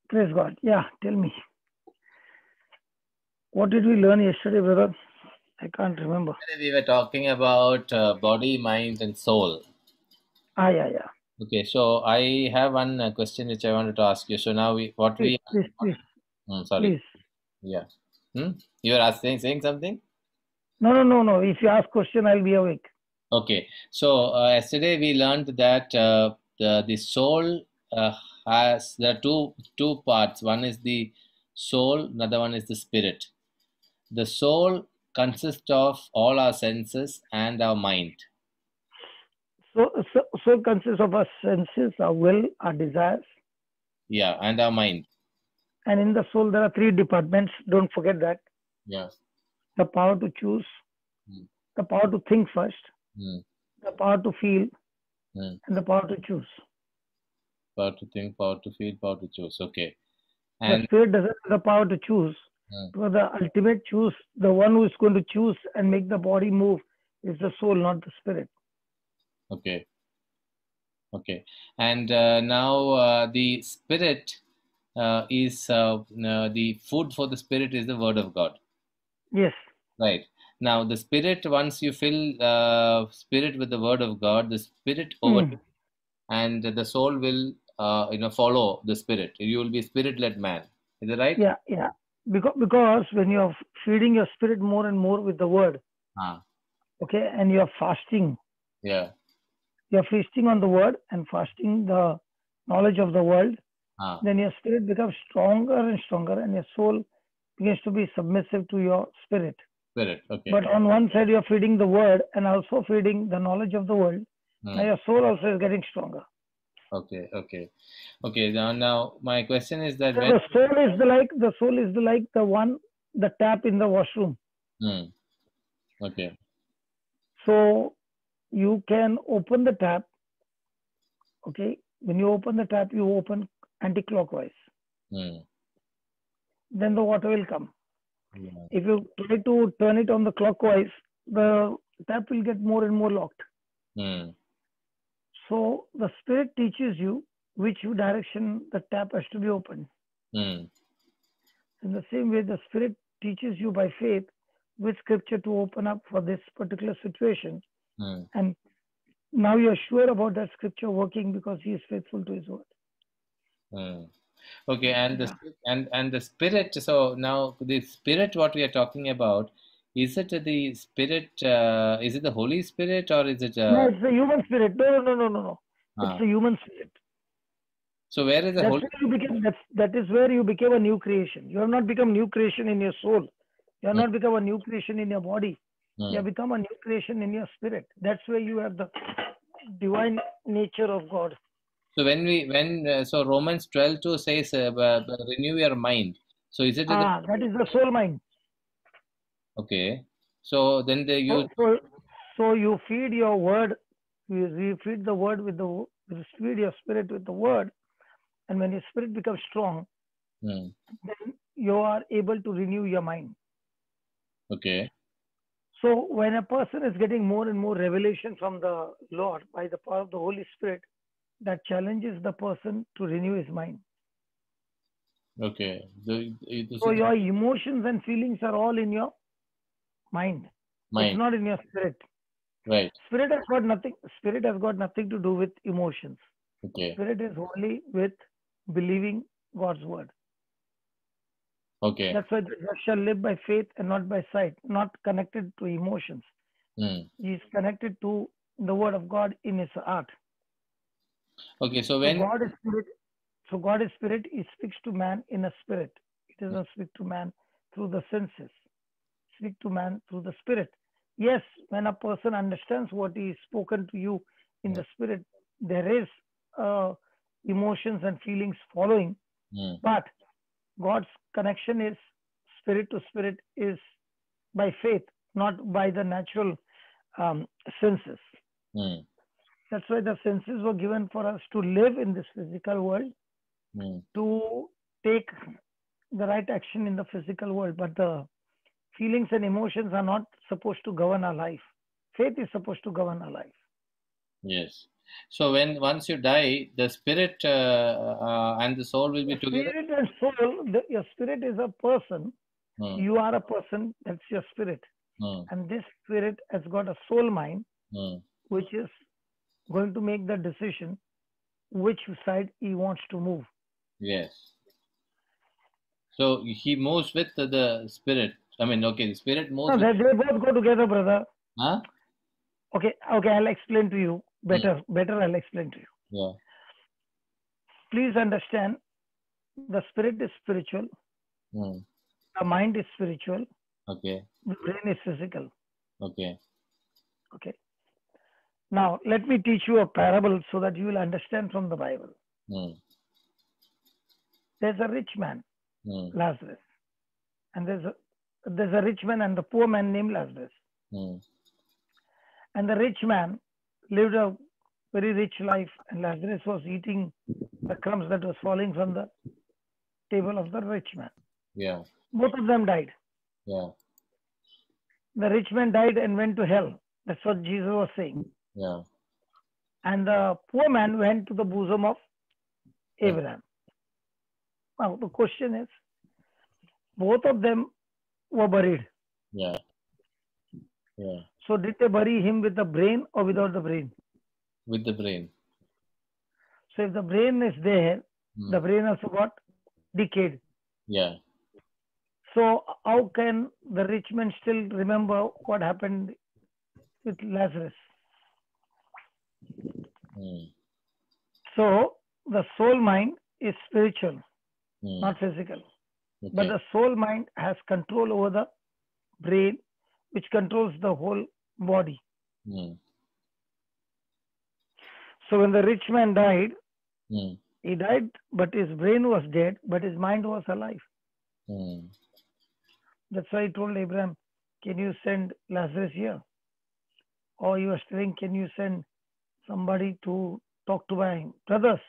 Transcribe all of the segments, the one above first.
Praise God. Yeah, tell me. What did we learn yesterday, brother? I can't remember. We were talking about body, mind, and soul. Yeah. Okay, so I have one question which I wanted to ask you. So now Please, sorry, please. yeah, you were asking saying something. No. If you ask question, I'll be awake. Okay, so yesterday we learned that the soul has there are two parts. One is the soul, another one is the spirit. The soul consists of all our senses and our mind. So consists of our senses, our will, our desires, Yeah, and our mind. and in the soul there are three departments. Don't forget that: Yeah. the power to choose, Mm, the power to think first, mm, the power to feel, mm. and the power to choose. Power to think, power to feel, power to choose. Okay. The And spirit doesn't have the power to choose. mm, Because the ultimate choose, the one who is going to choose and make the body move, is the soul, not the spirit. okay, okay. And now the spirit is the food for the spirit is the word of God. Yes. Right. Now the spirit, once you fill spirit with the word of God, the spirit Mm. overtakes and the soul will follow the spirit. You will be spirit led man. Is that right? Yeah. Because when you're feeding your spirit more and more with the word, Ah, okay, and yeah. you're feasting on the word and fasting the knowledge of the world, Ah, then your spirit becomes stronger and stronger, and your soul begins to be submissive to your spirit. spirit. Okay. But on one side, you're feeding the word and also feeding the knowledge of the world. Now Hmm. your soul also is getting stronger. Okay. Okay. Okay. Now my question is that So when. the soul is the tap in the washroom. Hmm. Okay. So you can open the tap. Okay, when you open the tap, you open anti-clockwise. Hmm. Then the water will come. Yeah. If you try to turn it on the clockwise, the tap will get more and more locked. Hmm. So the spirit teaches you which direction the tap has to be opened. Hmm. In the same way, the spirit teaches you by faith which scripture to open up for this particular situation. Hmm. And now you're sure about that scripture working because he is faithful to his word. Hmm. Okay. And the Yeah. spi- and the spirit. So now the spirit, what we are talking about, is it the spirit? Is it the Holy Spirit or is it? No, it's the human spirit. No. It's Ah. the human spirit. So where is the That's Holy? where you became. That is where you became a new creation. You have not become new creation in your soul. You have Hmm. not become a new creation in your body. You have Hmm. become a new creation in your spirit. That's where you have the divine nature of God. So so Romans 12:2 says renew your mind. So is it the That is the soul mind. okay? So then they use. So, so, so you feed your word. You feed the word with you feed your spirit with the word, and when your spirit becomes strong, Hmm. then you are able to renew your mind. Okay. So when a person is getting more and more revelation from the Lord by the power of the Holy Spirit, that challenges the person to renew his mind. Okay. This So is the your emotions and feelings are all in your mind. It's mind. not in your spirit. Right. Spirit has got nothing to do with emotions. Okay. Spirit is only with believing God's word. Okay. That's why the just shall live by faith and not by sight, not connected to emotions. Hmm. He is connected to the word of God in his heart. Okay. So So when. God is spirit. So God is spirit. He speaks to man in a spirit. He doesn't speak to man through the senses. Speak to man through the spirit. Yes, when a person understands what is spoken to you in Hmm. the spirit, there is emotions and feelings following. Hmm. But God's connection is spirit to spirit is by faith, not by the natural um, senses. Hmm. That's why the senses were given for us to live in this physical world, Hmm. to take the right action in the physical world. But the feelings and emotions are not supposed to govern our life. Faith is supposed to govern our life. Yes. So when once you die, the spirit and the soul will be The together. spirit and soul, your spirit is a person. Hmm. You are a person, that's your spirit. Hmm. And this spirit has got a soul mind, Hmm. which is going to make the decision which side he wants to move. Yes. So he moves with the spirit. I mean, okay, the spirit moves No, with. they both go together, brother. Huh? Okay, I'll explain to you Hmm. better. I'll explain to you. Yeah. Please understand, the spirit is spiritual, Hmm. the mind is spiritual, Okay. the brain is physical. Okay. Okay. Now, let me teach you a parable so that you will understand from the Bible. Hmm. There's a rich man, Hmm. Lazarus, and there's a rich man and the poor man named Lazarus. Hmm. And the rich man lived a very rich life, and Lazarus was eating the crumbs that was falling from the table of the rich man. Yeah. Both of them died. Yeah. The rich man died and went to hell. That's what Jesus was saying. Yeah. And the poor man went to the bosom of Yeah. Abraham. Now, the question is, both of them were buried. Yeah. Yeah. So, did they bury him with the brain or without the brain? With the brain. So, if the brain is there, Hmm. the brain also got decayed. Yeah. So, how can the rich man still remember what happened with Lazarus? Hmm. So, the soul mind is spiritual, Hmm. not physical. But Okay. the soul mind has control over the brain, which controls the whole body. Hmm. So, when the rich man died, Hmm. he died, but his brain was dead, but his mind was alive. Hmm. That's why he told Abraham, can you send Lazarus here? Or he was telling, can you send somebody to talk to my brothers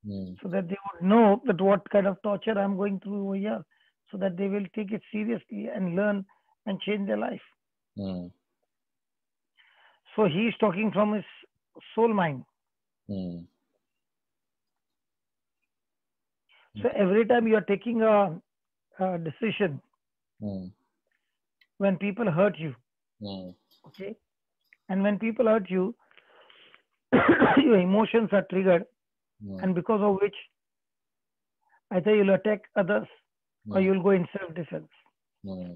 Hmm. so that they would know that what kind of torture I'm going through over here, so that they will take it seriously and learn and change their life. Hmm. So he is talking from his soul mind. Hmm. So every time you are taking a decision, Hmm. when people hurt you, Hmm. okay, and when people hurt you, your emotions are triggered, Hmm. and because of which either you'll attack others or Hmm. you'll go in self-defense. Hmm.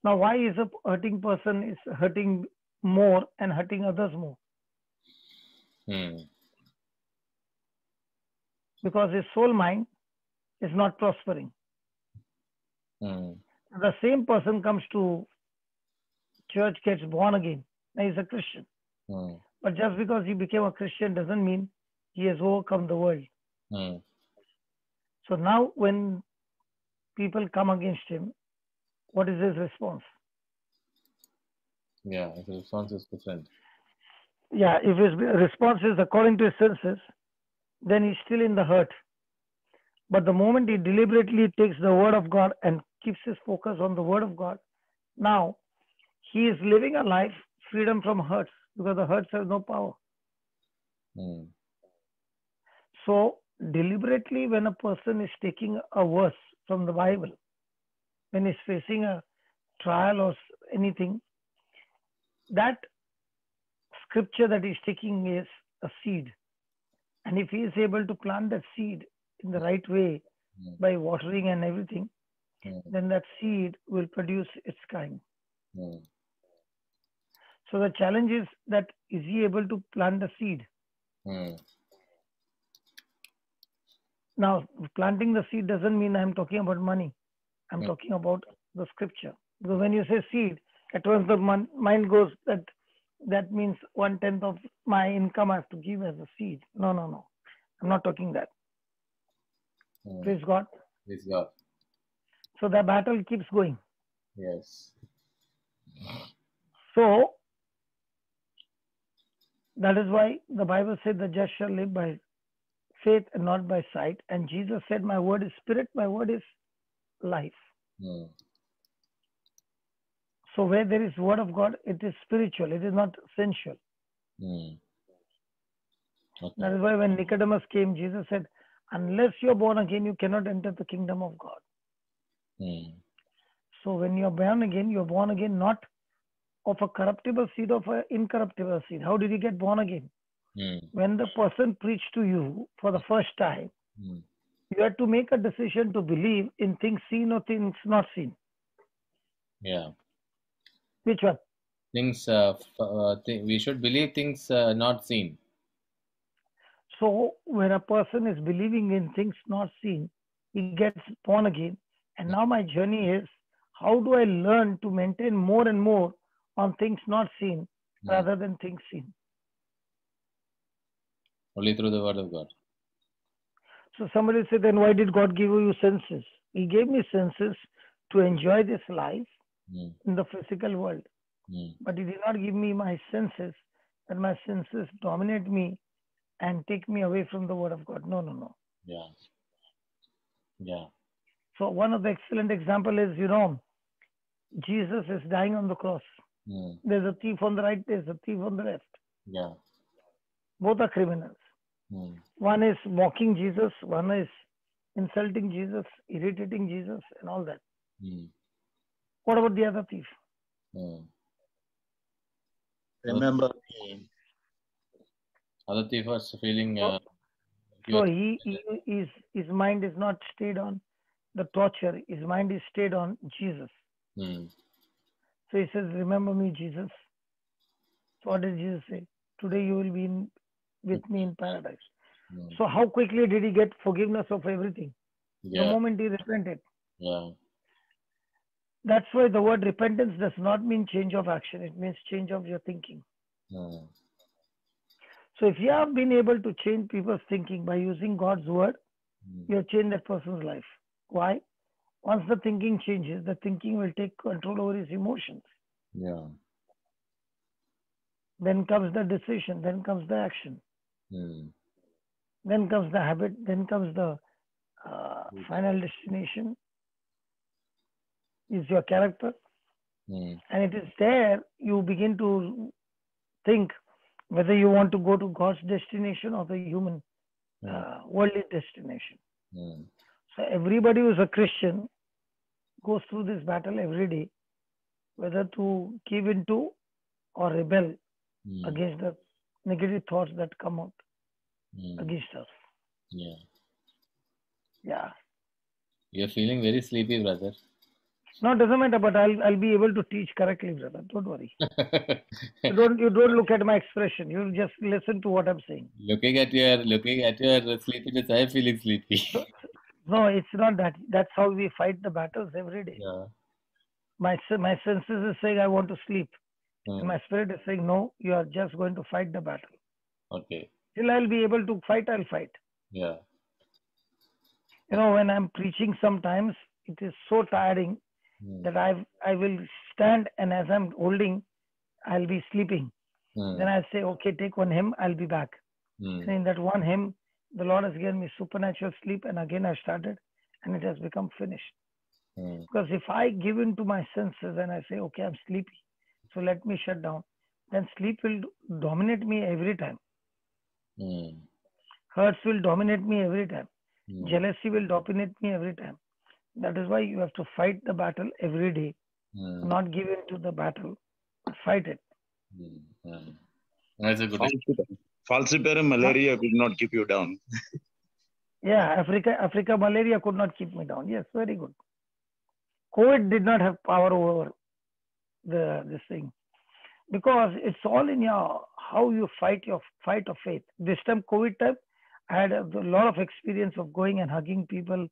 Now, why is a hurting person is hurting more and hurting others more? Hmm. Because his soul mind is not prospering. Hmm. The same person comes to church, gets born again. Now he's a Christian. Hmm. But just because he became a Christian doesn't mean he has overcome the world. Hmm. So now when people come against him, what is his response? Yeah. The response is different. Yeah, if his response is according to his senses, then he's still in the hurt. But the moment he deliberately takes the word of God and keeps his focus on the word of God, now he is living a life freedom from hurts, because the hurts have no power. Hmm. So deliberately, when a person is taking a verse from the Bible, when he's facing a trial or anything, that scripture that he's taking is a seed. And if he is able to plant that seed in the right way Hmm. by watering and everything, Hmm. then that seed will produce its kind. Hmm. So the challenge is that is he able to plant the seed? Hmm. Now, planting the seed doesn't mean I'm talking about money. I'm Hmm. talking about the scripture. Because when you say seed, at once the mind goes that means 1/10 of my income I have to give as a seed. No, no, no. I'm not talking that. Hmm. Praise God. Praise God. So the battle keeps going. Yes. So that is why the Bible said the just shall live by faith and not by sight. And Jesus said, my word is spirit, my word is life. Hmm. So where there is word of God, it is spiritual, it is not sensual. Hmm. Okay. That is why when Nicodemus came, Jesus said, unless you're born again, you cannot enter the kingdom of God. Hmm. So when you're born again not of a corruptible seed, of an incorruptible seed. How did you get born again? Hmm. When the person preached to you for the first time, Hmm. you had to make a decision to believe in things seen or things not seen. Yeah. Which one? Things we should believe things not seen. So when a person is believing in things not seen, he gets born again. And now my journey is, how do I learn to maintain more and more on things not seen rather than things seen? Only through the word of God. So somebody said, then why did God give you senses? He gave me senses to enjoy this life Hmm. in the physical world. Hmm. But he did not give me my senses, that my senses dominate me and take me away from the word of God. No, no, no. Yeah. Yeah. So one of the excellent example is, Jesus is dying on the cross. Hmm. There's a thief on the right, there's a thief on the left. Yeah. Both are criminals. Hmm. One is mocking Jesus, one is insulting Jesus, irritating Jesus, and all that. Hmm. What about the other thief? Hmm. Remember me. Other thief was feeling. So his mind is not stayed on the torture. His mind is stayed on Jesus. Hmm. So he says, remember me, Jesus. So what did Jesus say? Today you will be with me in paradise. Hmm. So how quickly did he get forgiveness of everything? The Yeah. moment he repented. Yeah. That's why the word repentance does not mean change of action. It means change of your thinking. Hmm. So if you have been able to change people's thinking by using God's word, you have changed that person's life. Why? Once the thinking changes, the thinking will take control over his emotions. Yeah. Then comes the decision, then comes the action, Hmm. then comes the habit, then comes the final destination is your character. Hmm. And it is there you begin to think whether you want to go to God's destination or the human worldly destination. Hmm. So everybody who is a Christian goes through this battle every day, whether to give into or rebel Hmm. against the negative thoughts that come out Hmm. against us. Yeah. Yeah. You're feeling very sleepy, brother. No, it doesn't matter, but I'll be able to teach correctly, brother. Don't worry. You don't look at my expression. You just listen to what I'm saying. looking at your sleepiness, I'm feeling sleepy. So, no, it's not that. That's how we fight the battles every day. Yeah. My senses is saying I want to sleep, Hmm. and my spirit is saying no. You are just going to fight the battle. Okay. Till I'll be able to fight, I'll fight. Yeah. When I'm preaching, sometimes it is so tiring Hmm. that I will stand, and as I'm holding, I'll be sleeping. Hmm. Then I'll say, okay, take one hymn, I'll be back. Hmm. And in that one hymn, the Lord has given me supernatural sleep, and again I started, and it has become finished. Hmm. Because if I give in to my senses and I say, okay, I'm sleepy, so let me shut down, then sleep will dominate me every time. Hmm. Hurts will dominate me every time. Hmm. Jealousy will dominate me every time. That is why you have to fight the battle every day, Hmm. not give in to the battle, but fight it. Hmm. Hmm. That's a good. Falciparum malaria could not keep you down. Yeah, Africa malaria could not keep me down. Yes, very good. COVID did not have power over this thing, because it's all in your how you fight your fight of faith. This time, COVID time, I had a lot of experience of going and hugging people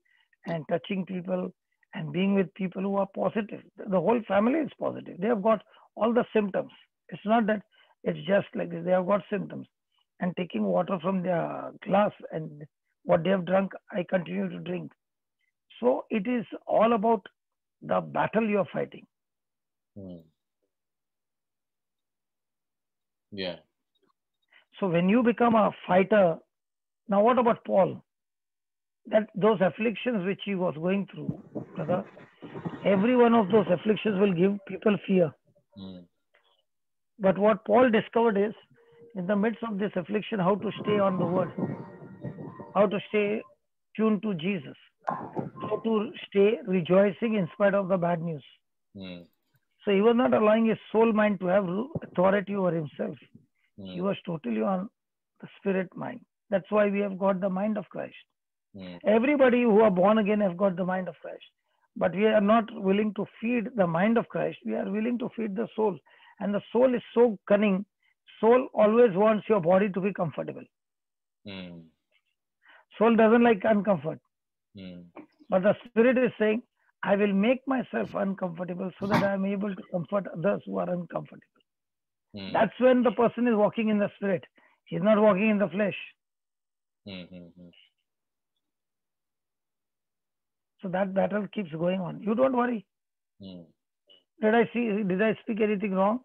and touching people and being with people who are positive. The whole family is positive. They have got all the symptoms. It's not that it's just like this. They have got symptoms. And taking water from their glass and what they have drunk, I continue to drink. So it is all about the battle you're fighting. Hmm. Yeah. So when you become a fighter, now what about Paul? That those afflictions which he was going through, brother, every one of those afflictions will give people fear. Hmm. But what Paul discovered is in the midst of this affliction, how to stay on the word, how to stay tuned to Jesus, how to stay rejoicing in spite of the bad news. Mm. So he was not allowing his soul mind to have authority over himself. He Mm. was totally on the spirit mind. That's why we have got the mind of Christ. Mm. Everybody who are born again have got the mind of Christ. But we are not willing to feed the mind of Christ. We are willing to feed the soul. And the soul is so cunning. Soul always wants your body to be comfortable. Mm. Soul doesn't like uncomfort. Mm. But the spirit is saying, I will make myself uncomfortable so that I am able to comfort others who are uncomfortable. Mm. That's when the person is walking in the spirit. He's not walking in the flesh. Mm. So that battle keeps going on. You don't worry. Mm. Did I speak anything wrong?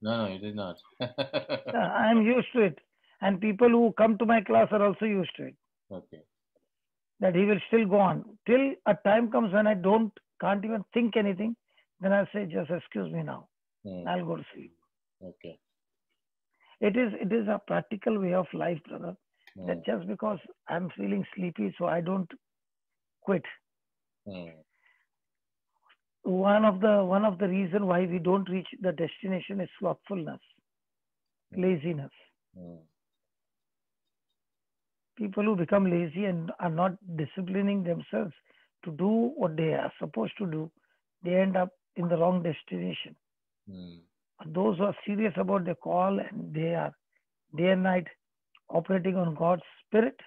No, you did not. I am used to it. And people who come to my class are also used to it. Okay. That he will still go on. Till a time comes when I can't even think anything, then I'll say, just excuse me now. Mm. I'll go to sleep. Okay. It is a practical way of life, brother. Mm. That just because I'm feeling sleepy, so I don't quit. Mm. One of the reason why we don't reach the destination is slothfulness, laziness. Mm. People who become lazy and are not disciplining themselves to do what they are supposed to do, they end up in the wrong destination. Mm. Those who are serious about their call and they are day and night operating on God's spirit,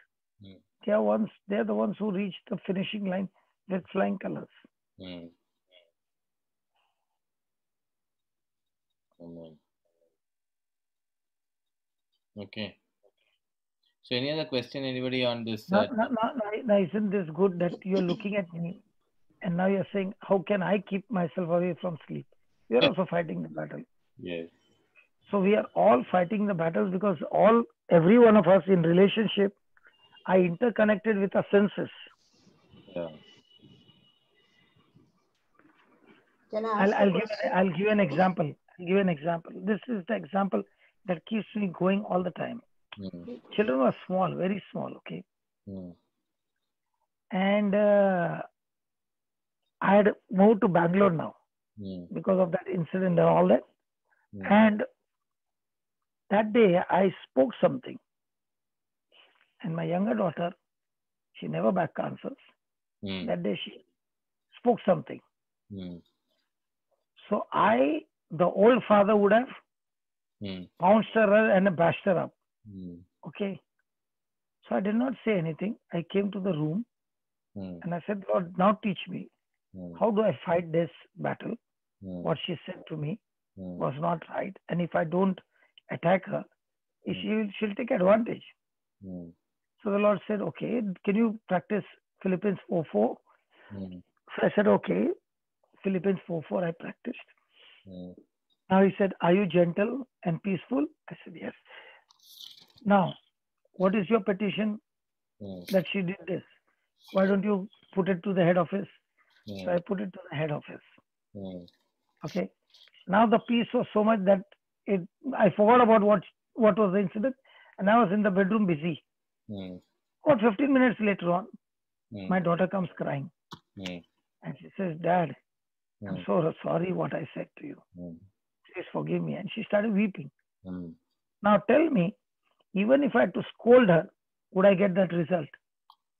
Mm. they are the ones who reach the finishing line with flying colors. Mm. Amen. Okay. So, any other question, anybody on this? Now, isn't this good that you're looking at me and now you're saying, how can I keep myself away from sleep? You're also fighting the battle. Yes. So we are all fighting the battles because every one of us in relationship are interconnected with our senses. Yeah. Can I ask a question? I'll give an example. This is the example that keeps me going all the time. Mm. Children were small, very small, okay? Mm. And I had moved to Bangalore now Mm. because of that incident and all that. Mm. And that day I spoke something. And my younger daughter, she never back answers. Mm. That day she spoke something. Mm. So the old father would have Mm. pounced her and bashed her up. Mm. Okay. So I did not say anything. I came to the room Mm. and I said, Lord, now teach me. Mm. How do I fight this battle? Mm. What she said to me Mm. was not right. And if I don't attack her, she'll take advantage. Mm. So the Lord said, okay, can you practice Philippians 4:4? Mm. So I said, okay, Philippians 4:4 I practiced. Mm. Now he said, are you gentle and peaceful? I said, yes. Now, what is your petition Mm. that she did this? Why don't you put it to the head office? Mm. So I put it to the head office. Mm. Okay. Now the peace was so much that I forgot about what was the incident, and I was in the bedroom busy. Mm. About 15 minutes later on, Mm. my daughter comes crying, Mm. and she says, "Dad, I'm Mm. so sorry what I said to you. Mm. Please forgive me." And she started weeping. Mm. Now tell me, even if I had to scold her, would I get that result?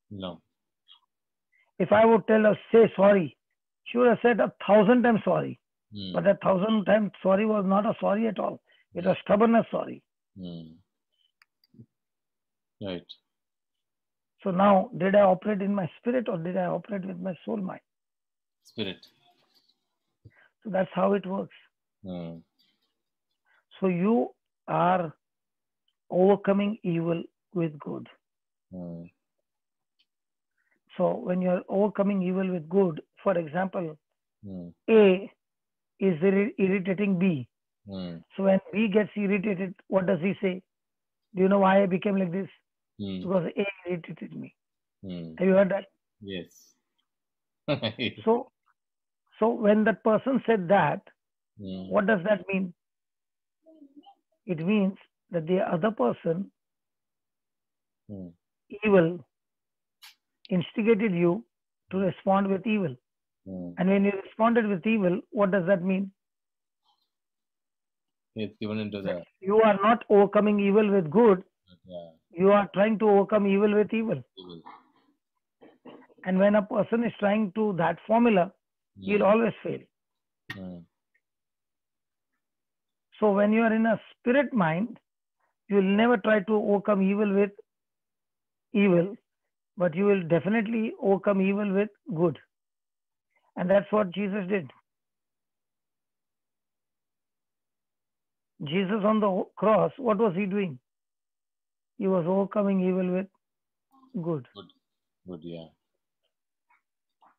No. If I would tell her, say sorry, she would have said 1,000 times sorry. Mm. But that 1,000 times sorry was not a sorry at all. It was stubbornness sorry. Mm. Right. So now, did I operate in my spirit or did I operate with my soul mind? Spirit. So that's how it works. Mm. So you are overcoming evil with good. Mm. So when you're overcoming evil with good, for example, Mm. A is irritating B. Mm. So when B gets irritated, what does he say? Do you know why I became like this? Mm. Because A irritated me. Mm. Have you heard that? Yes. So when that person said that, Mm. what does that mean? It means that the other person, Mm. evil, instigated you to respond with evil. Mm. And when you responded with evil, what does that mean? It's given into the You are not overcoming evil with good. yeah, You are trying to overcome evil with evil. evil. And when a person is trying to that formula, he will always fail. Mm. So when you are in a spirit mind, you will never try to overcome evil with evil, but you will definitely overcome evil with good. And that's what Jesus did. Jesus on the cross, what was he doing? He was overcoming evil with good. Good, yeah.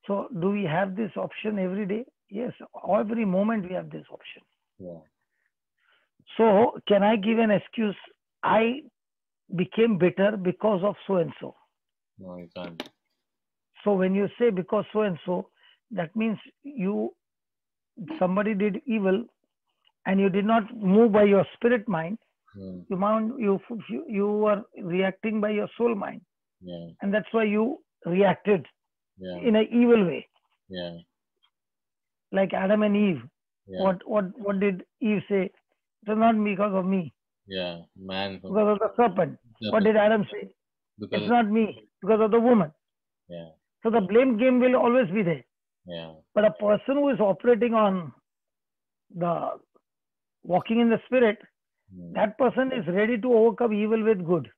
So do we have this option every day? Yes, every moment we have this option. Yeah. So can I give an excuse? I became bitter because of so and so. No, you can't. So when you say because so and so, that means somebody did evil and you did not move by your spirit mind. Mm. You were reacting by your soul mind. Yeah. And that's why you reacted Yeah. in an evil way. Yeah. Like Adam and Eve. Yeah. What did Eve say? It was not because of me. Yeah. Man. Because of the serpent. What did Adam say? Because it's not me, because of the woman. Yeah. So the blame game will always be there. Yeah. But a person who is operating on the walking in the spirit, that person is ready to overcome evil with good.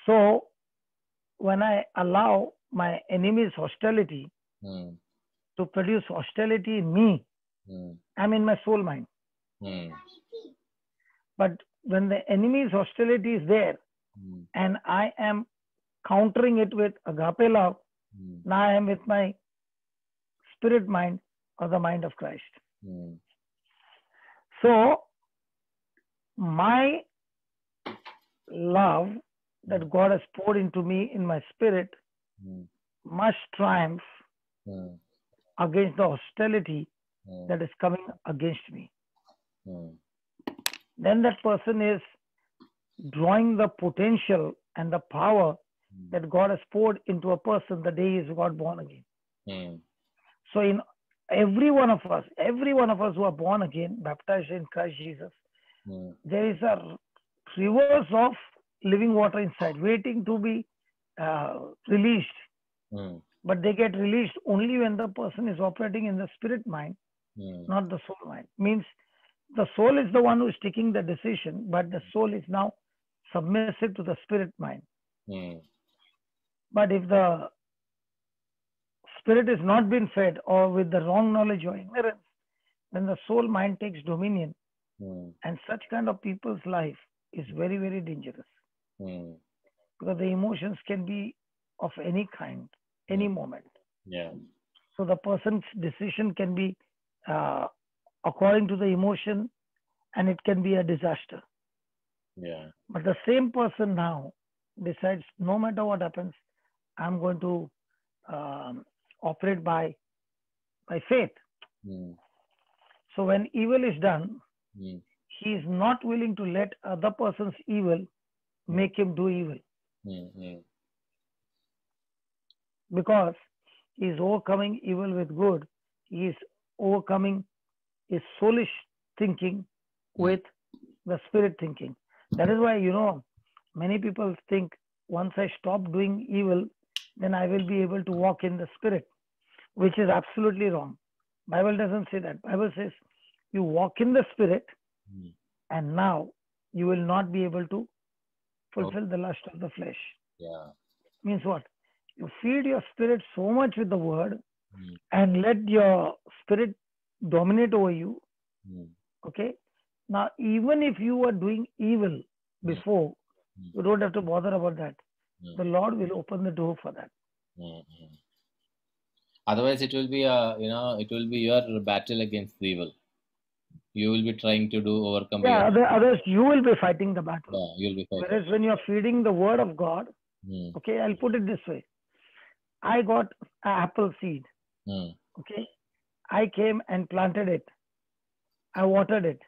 So when I allow my enemy's hostility to produce hostility in me, I'm in my soul mind. But when the enemy's hostility is there and I am countering it with agape love, now I am with my spirit mind or the mind of Christ. So my love that God has poured into me in my spirit must triumph against the hostility that is coming against me. Then that person is drawing the potential and the power that God has poured into a person the day he got born again. So in every one of us who are born again, baptized in Christ Jesus, there is a rivers of living water inside waiting to be released. But they get released only when the person is operating in the spirit mind, not the soul mind. Means the soul is the one who is taking the decision, but the soul is now submissive to the spirit mind. But if the spirit is not been fed or with the wrong knowledge or ignorance, then the soul mind takes dominion. And such kind of people's life is very, very dangerous. Because the emotions can be of any kind, any moment. Yeah. So the person's decision can be according to the emotion, and it can be a disaster. Yeah. But the same person now decides, no matter what happens, I'm going to operate by faith. So when evil is done, he is not willing to let other person's evil make him do evil. Because he is overcoming evil with good. He is overcoming his soulish thinking with the spirit thinking. That is why, many people think once I stop doing evil, then I will be able to walk in the spirit, which is absolutely wrong. Bible doesn't say that. Bible says you walk in the spirit and now you will not be able to fulfill the lust of the flesh. Yeah. Means what? You feed your spirit so much with the word and let your spirit dominate over you. Okay. Now, even if you were doing evil before, you don't have to bother about that. The Lord will open the door for that. Otherwise, it will be your battle against the evil. You will be trying to overcome. Yeah, others you will be fighting the battle. Yeah, you'll be fighting. Whereas when you are feeding the word of God, okay, I'll put it this way. I got an apple seed. Okay, I came and planted it. I watered it.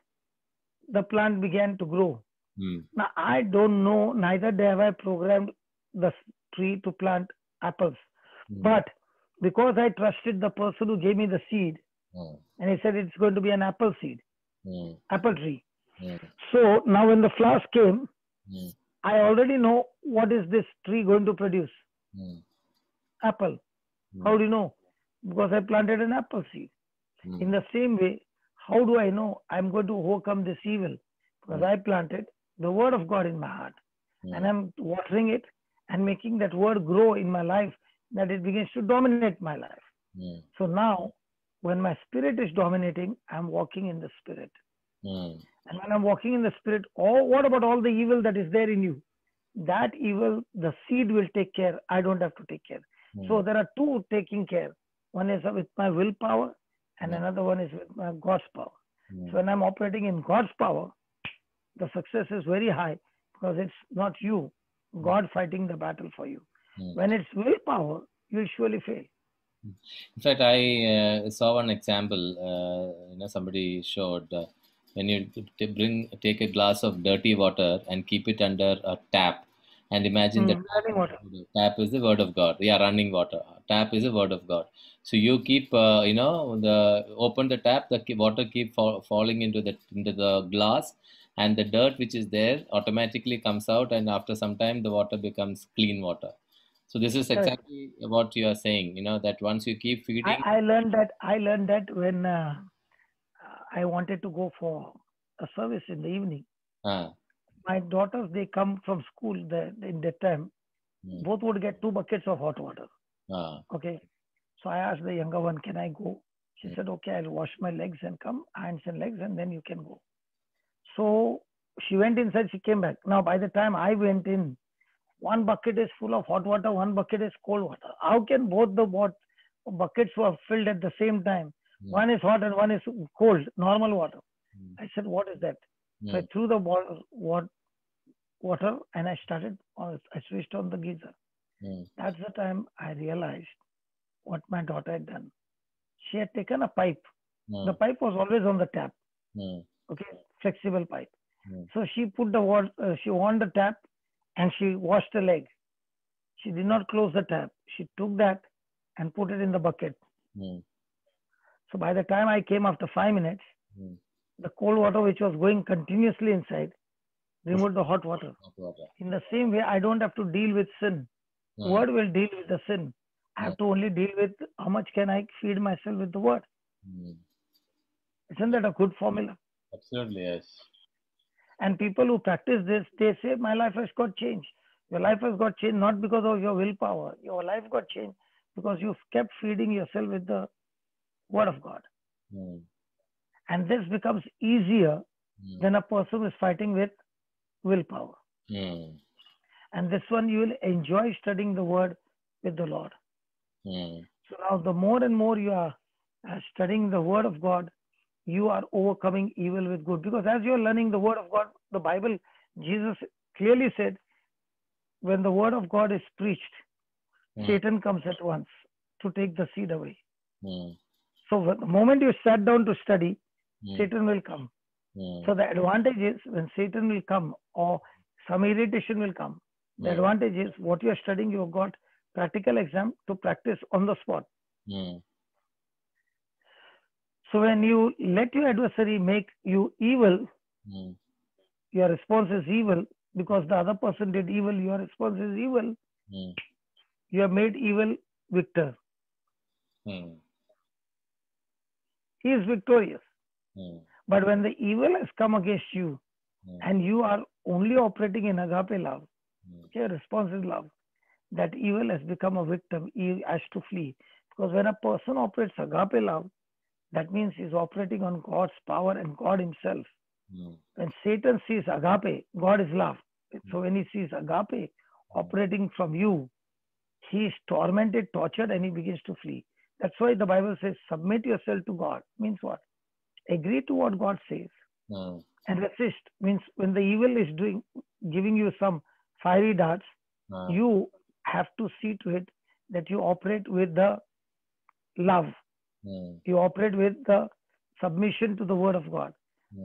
the plant began to grow. Mm. Now, I don't know, neither have I programmed the tree to plant apples. Mm. But because I trusted the person who gave me the seed, Mm. and he said it's going to be an apple seed, Mm. apple tree. Mm. So now when the flowers came, Mm. I already know what is this tree going to produce. Mm. Apple. How do you know? Because I planted an apple seed. In the same way, how do I know I'm going to overcome this evil? Because I planted the word of God in my heart. And I'm watering it and making that word grow in my life, that it begins to dominate my life. So now, when my spirit is dominating, I'm walking in the spirit. And when I'm walking in the spirit, what about all the evil that is there in you? That evil, the seed will take care. I don't have to take care. So there are two taking care. One is with my willpower, and another one is with my God's power. So when I'm operating in God's power, the success is very high, because it's not you, God fighting the battle for you. When it's willpower, you'll surely fail. In fact, I saw one example. Somebody showed when you take a glass of dirty water and keep it under a tap, and imagine that Running water. tap is the word of God. Yeah, running water. Tap is the word of God. So you keep, open the tap, the water keep falling into the glass, and the dirt which is there automatically comes out, and after some time the water becomes clean water. So this is Correct. exactly what you are saying. That once you keep feeding. I learned that when I wanted to go for a service in the evening. My daughters, they come from school in that time. Both would get 2 buckets of hot water. Okay. So I asked the younger one, can I go? She said, okay, I'll wash my legs and come, hands and legs, and then you can go. So she went inside, she came back. Now, by the time I went in, 1 bucket is full of hot water, 1 bucket is cold water. How can both the buckets were filled at the same time? One is hot and one is cold, normal water. I said, what is that? So I threw the water and I switched on the geyser. That's the time I realized what my daughter had done. She had taken a pipe. The pipe was always on the tap. Okay, flexible pipe. So she put the water, she on the tap and she washed the leg. She did not close the tap. She took that and put it in the bucket. So by the time I came after 5 minutes, the cold water which was going continuously inside removed the hot water. In the same way, I don't have to deal with sin. Word will deal with the sin. I have to only deal with how much can I feed myself with the word. Isn't that a good formula? Absolutely, yes. And people who practice this, they say, my life has got changed. Your life has got changed not because of your willpower. Your life got changed because you've kept feeding yourself with the word of God. And this becomes easier than a person who is fighting with willpower. And this one, you will enjoy studying the word with the Lord. So now the more and more you are studying the word of God, you are overcoming evil with good. Because as you are learning the word of God, the Bible, Jesus clearly said, when the word of God is preached, Satan comes at once to take the seed away. So the moment you sat down to study, Satan will come. So the advantage is when Satan will come or some irritation will come, the advantage is what you are studying, you have got practical exam to practice on the spot. So when you let your adversary make you evil, your response is evil because the other person did evil, your response is evil. You have made evil victor. He is victorious. But when the evil has come against you and you are only operating in agape love, your response is love. That evil has become a victim, he has to flee. Because when a person operates agape love, that means he's operating on God's power and God himself. When Satan sees agape, God is love. So when he sees agape operating from you, he is tormented, tortured, and he begins to flee. That's why the Bible says, submit yourself to God. Means what? Agree to what God says. And resist. Means when the evil is giving you some fiery darts, you have to see to it that you operate with the love. You operate with the submission to the word of God.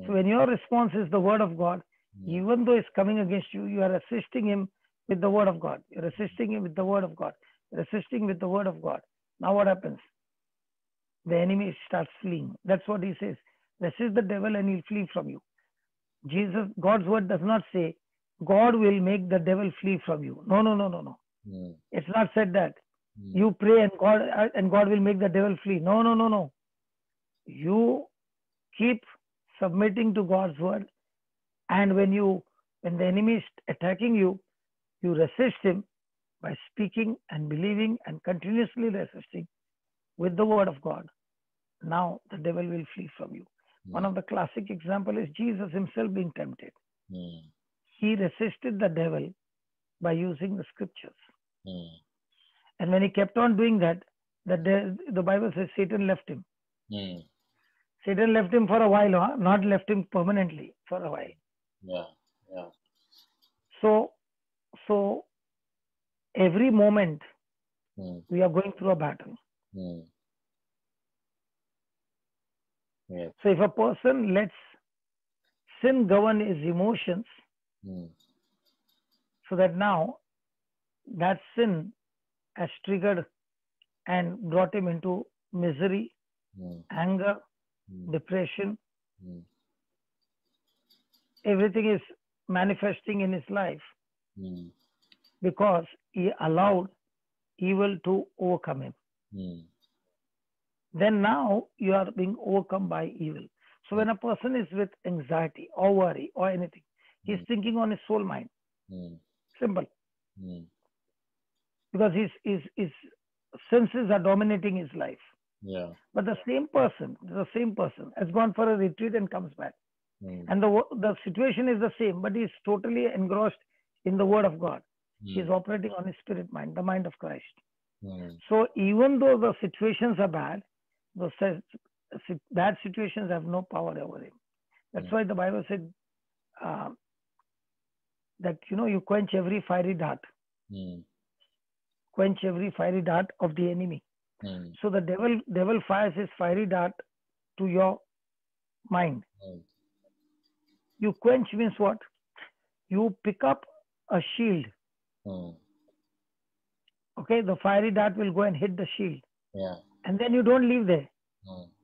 So when your response is the word of God, even though it's coming against you, you are assisting him with the word of God. You're assisting him with the word of God. You're assisting with the word of God. Now what happens? The enemy starts fleeing. That's what he says. Resist the devil and he'll flee from you. God's word does not say, God will make the devil flee from you. No, no, no, no, no. It's not said that. You pray and God will make the devil flee. No, no, no, no. You keep submitting to God's word, and when the enemy is attacking you, you resist him by speaking and believing and continuously resisting with the word of God. Now the devil will flee from you. One of the classic example is Jesus himself being tempted. He resisted the devil by using the scriptures. And when he kept on doing that, the Bible says Satan left him. Satan left him for a while, not left him permanently, for a while. So every moment we are going through a battle. So if a person lets sin govern his emotions, so that now that sin has triggered and brought him into misery, anger, depression, everything is manifesting in his life because he allowed evil to overcome him. Then now you are being overcome by evil. So when a person is with anxiety or worry or anything, he's thinking on his soul mind. Simple. Because his senses are dominating his life. But the same person has gone for a retreat and comes back. And the situation is the same, but he's totally engrossed in the word of God. He's operating on his spirit mind, the mind of Christ. So even though the situations are bad, those bad situations have no power over him. That's why the Bible said that, you quench every fiery dart. Quench every fiery dart of the enemy. So the devil fires his fiery dart to your mind. You quench means what? You pick up a shield. Okay, the fiery dart will go and hit the shield. And then you don't leave there.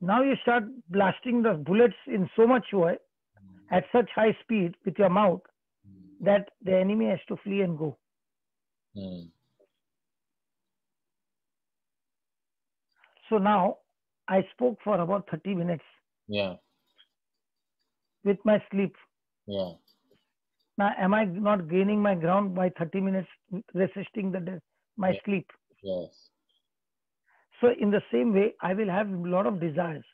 Now you start blasting the bullets in so much way, at such high speed with your mouth, that the enemy has to flee and go. So now I spoke for about 30 minutes with my sleep. Now am I not gaining my ground by 30 minutes resisting my sleep? So in the same way, I will have a lot of desires.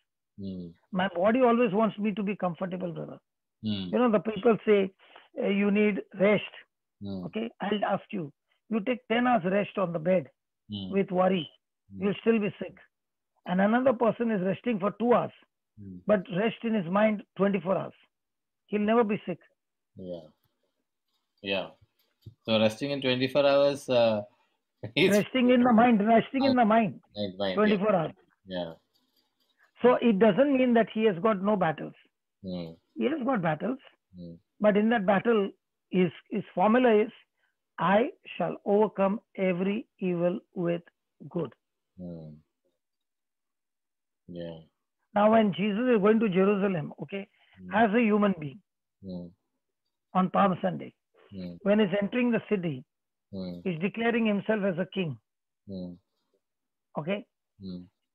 My body always wants me to be comfortable, brother. The people say you need rest. Okay, I'll ask you. You take 10 hours rest on the bed with worry, you'll still be sick. And another person is resting for 2 hours, but rest in his mind 24 hours. He'll never be sick. So resting in 24 hours, resting in the mind, 24 hours. So it doesn't mean that he has got no battles. He has got battles, but in that battle, his formula is, I shall overcome every evil with good. Now when Jesus is going to Jerusalem, okay, as a human being, on Palm Sunday, when he's entering the city, he's declaring himself as a king. Okay?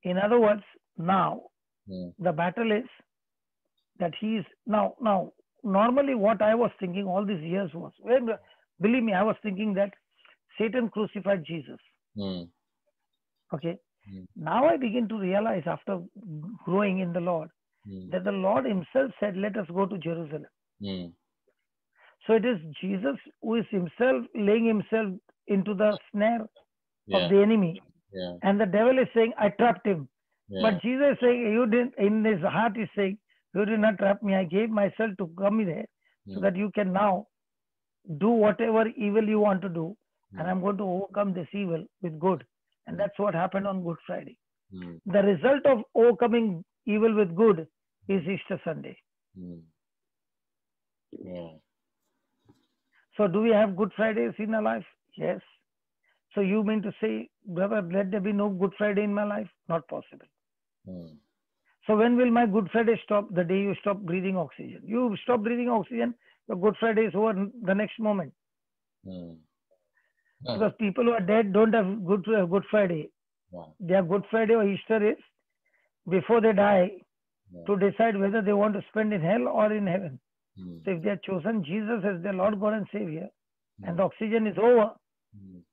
In other words, now the battle is that he is now normally what I was thinking all these years was, believe me, I was thinking that Satan crucified Jesus. Okay? Now I begin to realize, after growing in the Lord, that the Lord himself said, let us go to Jerusalem. So it is Jesus who is himself laying himself into the snare of the enemy. And the devil is saying, I trapped him. But Jesus is saying, you didn't, in his heart he's saying, you did not trap me. I gave myself to come there so that you can now do whatever evil you want to do. And I'm going to overcome this evil with good. And that's what happened on Good Friday. The result of overcoming evil with good is Easter Sunday. Yeah. So do we have Good Fridays in our life? Yes. So you mean to say, brother, let there be no Good Friday in my life? Not possible. Mm. So when will my Good Friday stop? The day you stop breathing oxygen. You stop breathing oxygen, the Good Friday is over the next moment. Mm. Because people who are dead don't have Good Friday. Wow. Their Good Friday or Easter is before they die Yeah. to decide whether they want to spend in hell or in heaven. Mm. So if they have chosen Jesus as their Lord God and Savior, and Mm. the oxygen is over, Mm.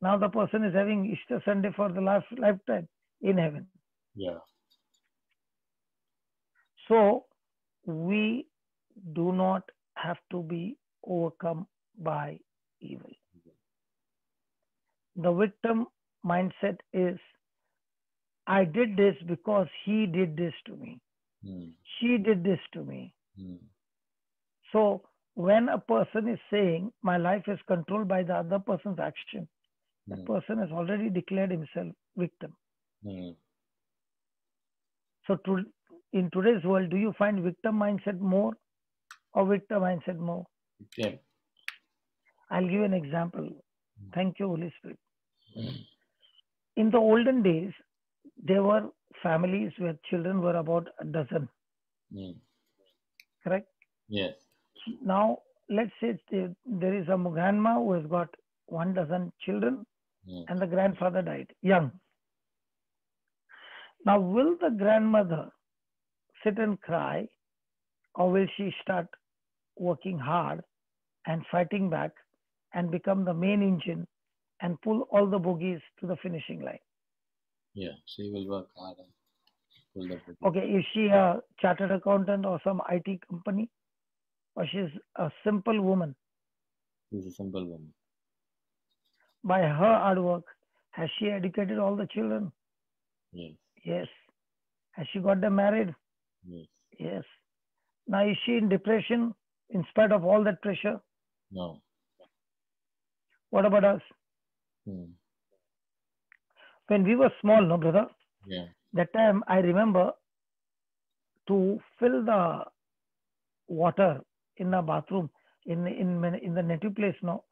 now the person is having Easter Sunday for the last lifetime in heaven. Yeah. So we do not have to be overcome by evil. The victim mindset is, I did this because he did this to me. Mm. She did this to me. Mm. So when a person is saying, my life is controlled by the other person's action, that Mm. person has already declared himself victim. Mm. So in today's world, do you find victim mindset more or victim mindset more? Yeah. I'll give an example. Thank you, Holy Spirit. Mm. In the olden days, there were families where children were about a dozen, Mm. correct? Yes. Now, let's say there is a grandma who has got 1 dozen children Mm. and the grandfather died young. Now, will the grandmother sit and cry, or will she start working hard and fighting back and become the main engine and pull all the bogies to the finishing line? Yeah. She will work hard and pull the book. Okay, is she a chartered accountant or some IT company, or she's a simple woman? She's a simple woman. By her hard work, has she educated all the children? Yes. Yes. Has she got them married? Yes. Yes. Now, is she in depression in spite of all that pressure? No. What about us? Mm. When we were small, no, brother, Yeah. that time I remember to fill the water in the bathroom in the native place, no.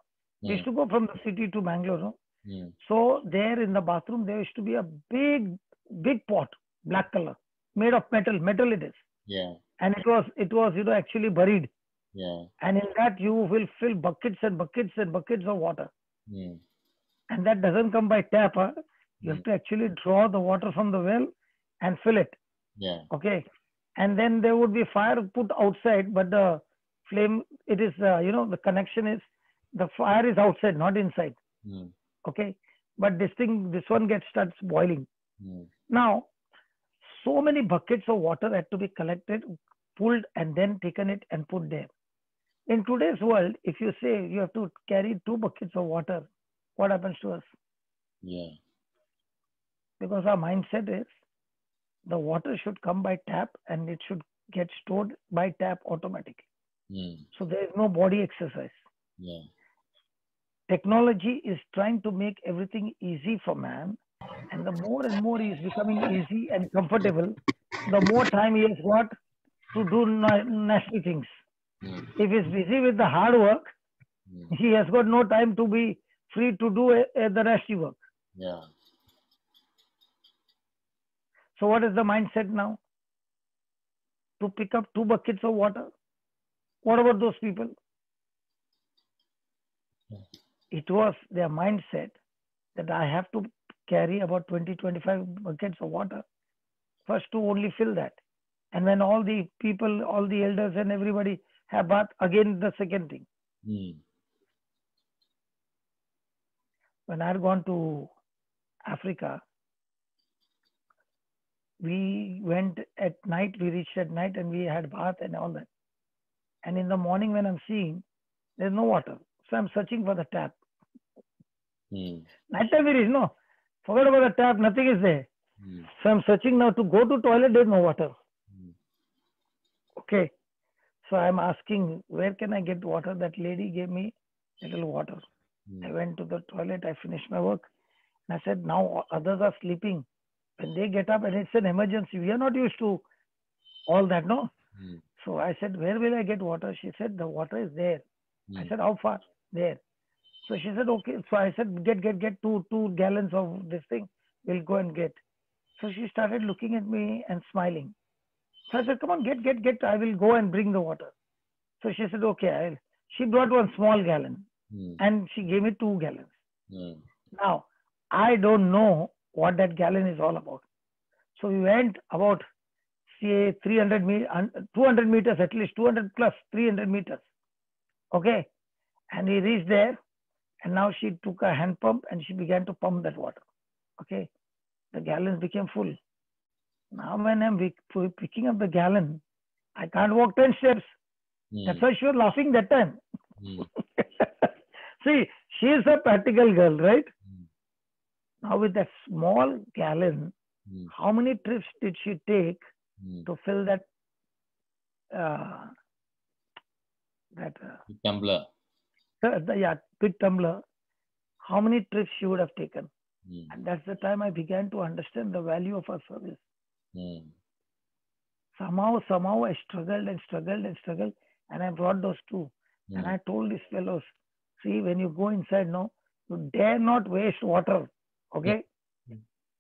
We used to go from the city to Bangalore, no. Mm. So there in the bathroom there used to be a big pot, black color, made of metal it is, Yeah. and it was actually buried, Yeah. and in that you will fill buckets and buckets and buckets of water, Mm. and that doesn't come by tap, huh? You have to actually draw the water from the well and fill it. Yeah. Okay, and then there would be fire put outside, but the flame, it is the connection is, the fire is outside, not inside. Mm. Okay, but this one starts boiling. Mm. Now, so many buckets of water had to be collected, pulled, and then taken it and put there. In today's world, if you say you have to carry 2 buckets of water, what happens to us? Yeah. Because our mindset is the water should come by tap and it should get stored by tap automatically. Mm. So there is no body exercise. Yeah. Technology is trying to make everything easy for man, and the more and more he is becoming easy and comfortable, the more time he has got to do nasty things. Mm. If he's busy with the hard work, Mm. he has got no time to be free to do the nasty work. Yeah. So what is the mindset now? To pick up 2 buckets of water? What about those people? Yeah. It was their mindset that I have to carry about 20-25 buckets of water first to only fill that. And when all the people, all the elders and everybody have bath, again the second thing. Mm. When I had gone to Africa, we went at night, we reached at night and we had bath and all that. And in the morning when I'm seeing, there's no water. So I'm searching for the tap. Mm. Night time there is no. Forget about the tap, nothing is there. Mm. So I'm searching now to go to toilet, there's no water. Mm. Okay. So I'm asking, where can I get water? That lady gave me a little water. I went to the toilet, I finished my work. And I said, now others are sleeping. When they get up and it's an emergency, we are not used to all that, no? Mm. So I said, where will I get water? She said, the water is there. I said, how far? There. So she said, okay. So I said, get two gallons of this thing. We'll go and get. So she started looking at me and smiling. So I said, come on, get. I will go and bring the water. So she said, okay. She brought one small gallon and she gave me 2 gallons. Now, I don't know what that gallon is all about. So we went about, say, 200 meters, at least 200 plus 300 meters. Okay. And we reached there. And now she took a hand pump and she began to pump that water. Okay. The gallons became full. Now when I'm picking up the gallon, I can't walk 10 steps. That's why she was laughing that time. See, she is a practical girl, right? Now with that small gallon, how many trips did she take to fill that tumbler? Big tumbler. How many trips she would have taken? And that's the time I began to understand the value of her service. Somehow I struggled, and I brought those 2. And I told these fellows, see, when you go inside, no, you dare not waste water. Okay.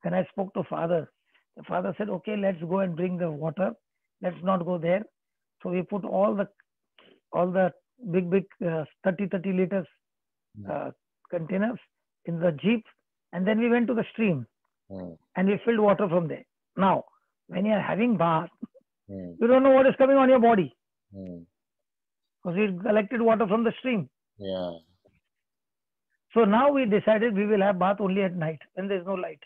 Then I spoke to father. The father said, okay, let's go and bring the water. Let's not go there. So we put all the big 30 liters containers in the jeep, and then we went to the stream and we filled water from there. Now, when you are having bath, you don't know what is coming on your body because we collected water from the stream. Yeah. So now we decided we will have bath only at night when there is no light.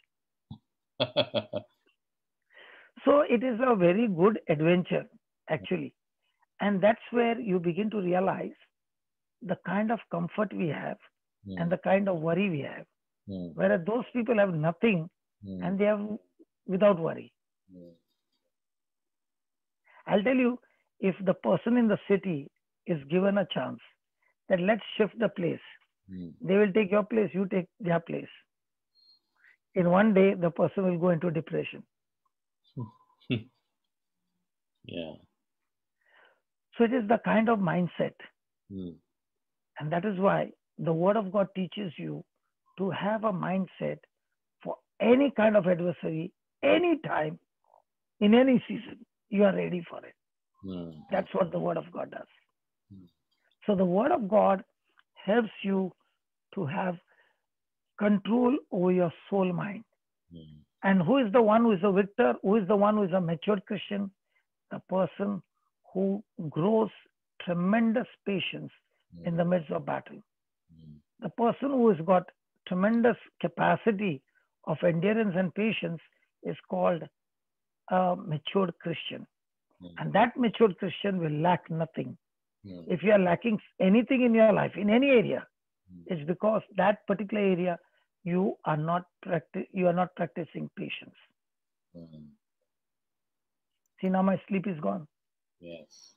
So it is a very good adventure actually, and that's where you begin to realize the kind of comfort we have and the kind of worry we have. Whereas those people have nothing and they have without worry. I'll tell you, if the person in the city is given a chance that let's shift the place, they will take your place, you take their place. In one day, the person will go into depression. Yeah. So it is the kind of mindset. And that is why the Word of God teaches you to have a mindset for any kind of adversary, any time, in any season. You are ready for it. That's what the Word of God does. So the Word of God helps you to have control over your soul mind. And who is the one who is a victor? Who is the one who is a mature Christian? The person who grows tremendous patience in the midst of battle. The person who has got tremendous capacity of endurance and patience is called a mature Christian. And that mature Christian will lack nothing. If you are lacking anything in your life, in any area, it's because that particular area you are not practicing patience. See, now my sleep is gone. Yes.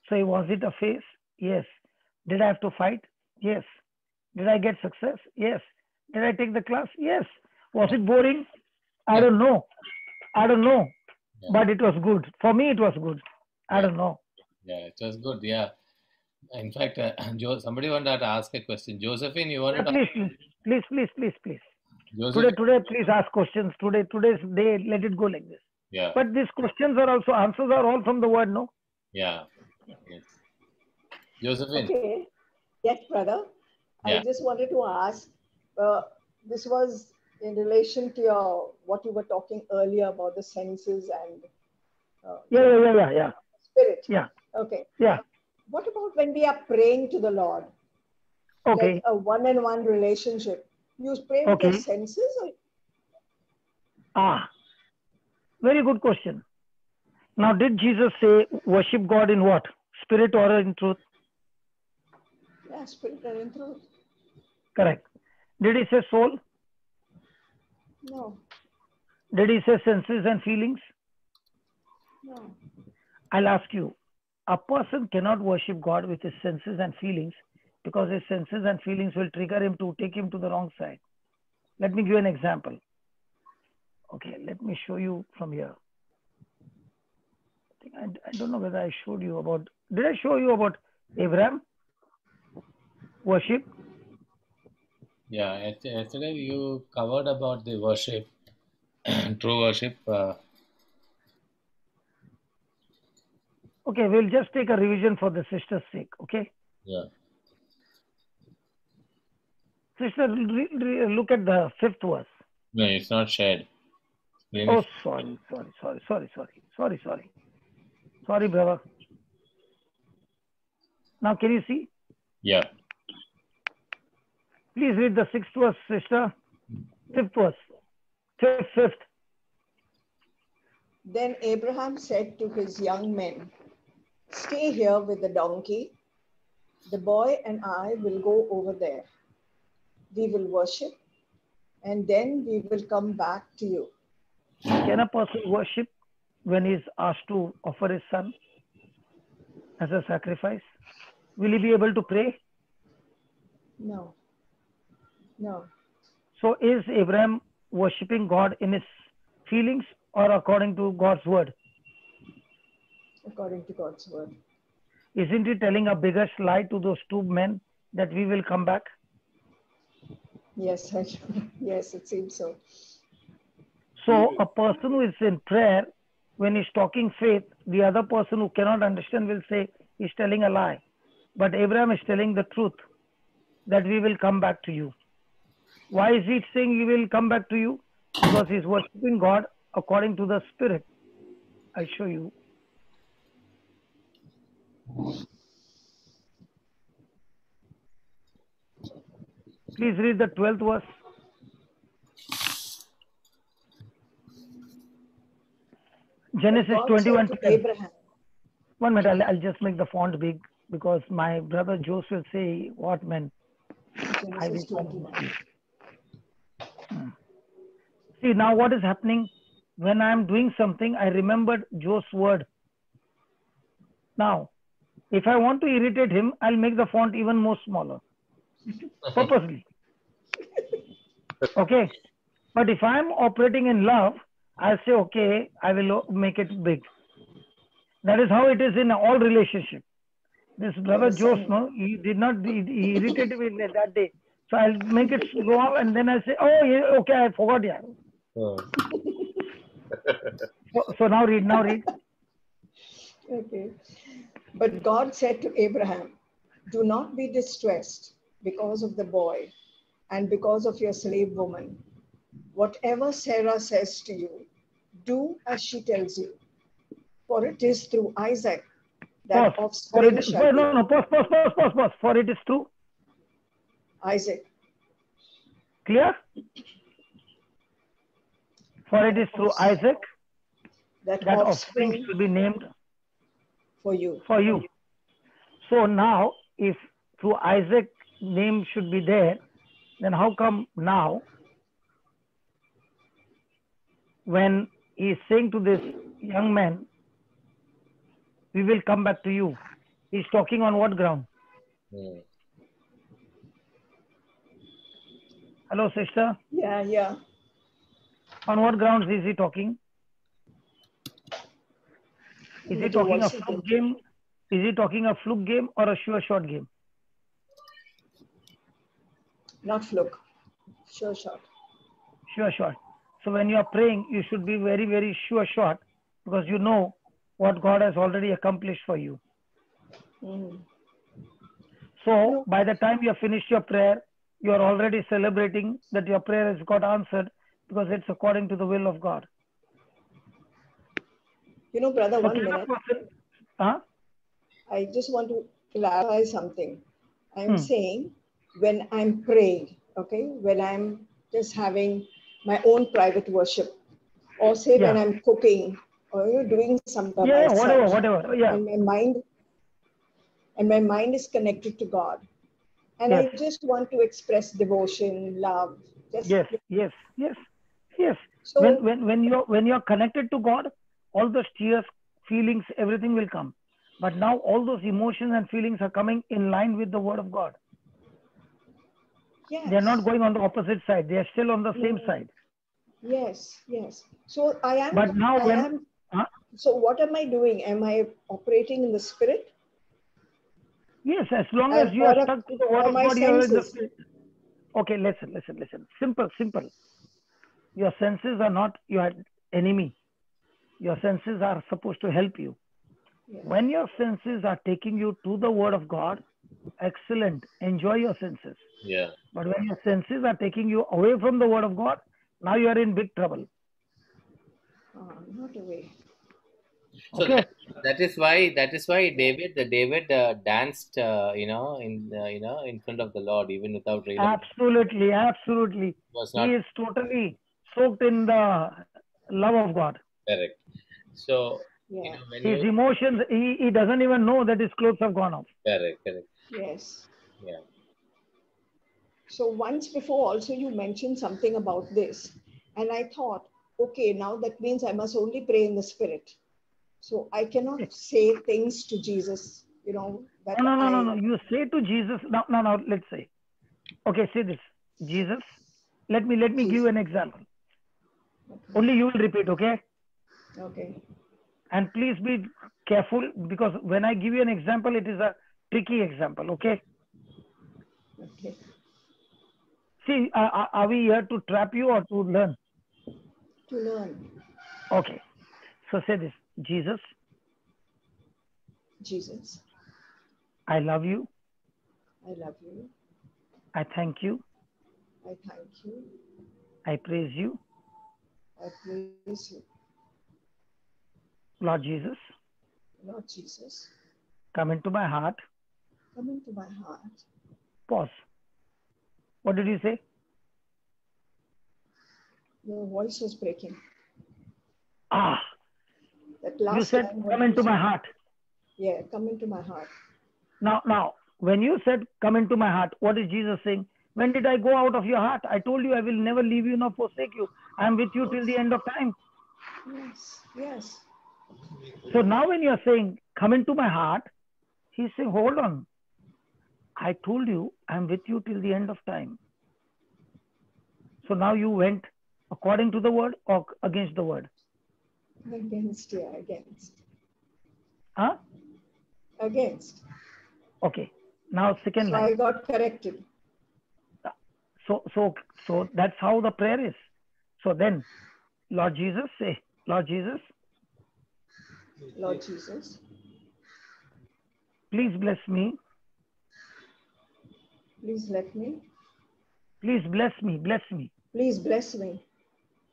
So was it a phase? Yes. Did I have to fight? Yes. Did I get success? Yes. Did I take the class? Yes. Was it boring? I don't know. Yeah. But it was good. For me, it was good. I don't know. Yeah, it was good. Yeah. In fact, somebody wanted to ask a question. Josephine, you wanted to... Please. Today, please ask questions. Today's day, let it go like this. Yeah. But these questions are also, answers are all from the Word, no? Yeah. Yes. Josephine. Okay. Yes, brother. Yeah. I just wanted to ask, this was in relation to what you were talking earlier about the senses and Yeah. spirit. Yeah. Okay. Yeah. What about when we are praying to the Lord? Okay. Like a one-on-one relationship. You pray with your senses? Or... Very good question. Now, did Jesus say worship God in what? Spirit or in truth? Yeah, spirit and in truth. Correct. Did he say soul? No. Did he say senses and feelings? No. I'll ask you, a person cannot worship God with his senses and feelings because his senses and feelings will trigger him to take him to the wrong side. Let me give you an example. Okay, let me show you from here. I don't know whether I showed you about. Did I show you about Abraham worship? Yeah, yesterday you covered about the worship, true worship. Okay, we'll just take a revision for the sister's sake. Okay, Yeah. sister, look at the 5th verse. No, it's not shared. Really? Oh, sorry, brother. Now, can you see? Yeah. Please read the 6th verse, sister. 5th verse. Fifth. Then Abraham said to his young men, "Stay here with the donkey. The boy and I will go over there. We will worship, and then we will come back to you." Can a person worship when he is asked to offer his son as a sacrifice? Will he be able to pray? No. No. So is Abraham worshipping God in his feelings or according to God's word? According to God's word. Isn't he telling a biggest lie to those two men that we will come back? Yes, yes, it seems so. So a person who is in prayer, when he's talking faith, the other person who cannot understand will say he's telling a lie. But Abraham is telling the truth, that we will come back to you. Why is he saying we will come back to you? Because he's worshiping God according to the Spirit. I'll show you. Please read the 12th verse. Genesis God 21. said to Abraham. 1 minute, I'll just make the font big because my brother Joseph will say, what man? Genesis 21. See, now what is happening? When I'm doing something, I remembered Joe's word. Now, if I want to irritate him, I'll make the font even more smaller. Purposely. Okay. But if I'm operating in love, I'll say, okay, I will make it big. That is how it is in all relationships. This brother Yes, Jose, no, he did not, he irritated me that day. So I'll make it small and then I'll say, oh, yeah, okay, I forgot. Yeah. Oh. So now read. Okay. But God said to Abraham, "Do not be distressed because of the boy and because of your slave woman. Whatever Sarah says to you, do as she tells you. For it is through Isaac that offspring shall be." Pause. For it is true. Isaac. Clear? For it is through Isaac that offspring should be named for you. So now, if through Isaac name should be there, then how come now, when he is saying to this young man, we will come back to you, he's talking on what ground? Hello, sister? Yeah. On what grounds is he talking? Is he talking a fluke game? Is he talking a fluke game or a sure shot game? Not fluke. Sure shot. Sure shot. So when you are praying, you should be very, very sure shot because you know what God has already accomplished for you. So by the time you have finished your prayer, you are already celebrating that your prayer has got answered because it's according to the will of God. You know, brother, 1 minute. I just want to clarify something. I'm saying when I'm praying, okay, when I'm just having my own private worship, or say when I'm cooking or doing something myself, whatever. And my mind is connected to God, and I just want to express devotion, love. Yes. So when you're connected to God, all those tears, feelings, everything will come. But now all those emotions and feelings are coming in line with the word of God. Yes. They're not going on the opposite side. They are still on the same side. Yes. So I am. But now So what am I doing? Am I operating in the spirit? Yes, as long as you Or, are stuck to the word or of my God, you are in the senses? spirit. Okay, listen. Simple. Your senses are not your enemy. Your senses are supposed to help you. Yeah. When your senses are taking you to the word of God, excellent. Enjoy your senses. Yeah. But when your senses are taking you away from the word of God, now you are in big trouble. Not away. So Okay. that is why David danced in front of the Lord even without realizing. Absolutely. It was He not is totally soaked in the love of God. correct. So Yeah. when His you emotions, he doesn't even know that his clothes have gone off. correct. Yes. Yeah. So once before also you mentioned something about this. And I thought, okay, now that means I must only pray in the spirit. So I cannot say things to Jesus, that No. You say to Jesus, no, let's say. Okay, say this. Jesus, let me give you an example. Only you will repeat, okay? Okay. And please be careful, because when I give you an example, it is a tricky example, okay? Okay. See, are we here to trap you or to learn? To learn. Okay. So say this. Jesus, Jesus, I love you. I love you. I thank you. I thank you. I praise you. I praise you. Lord Jesus, Lord Jesus, come into my heart. come into my heart. Pause. What did you say? Your voice was breaking. Ah, That you last said, line, what come did into you my say? heart. Yeah, come into my heart. Now, when you said, come into my heart, what is Jesus saying? When did I go out of your heart? I told you I will never leave you nor forsake you. I am with you till the end of time. Yes. So now when you are saying, come into my heart, he's saying, hold on. I told you I am with you till the end of time. So now you went according to the word or against the word? Against. Huh? Against. Okay. Now second So line. I got corrected. So that's how the prayer is. So then, Lord Jesus, say, Lord Jesus, Lord Jesus, please bless me. please let me. Please bless me. Please bless me.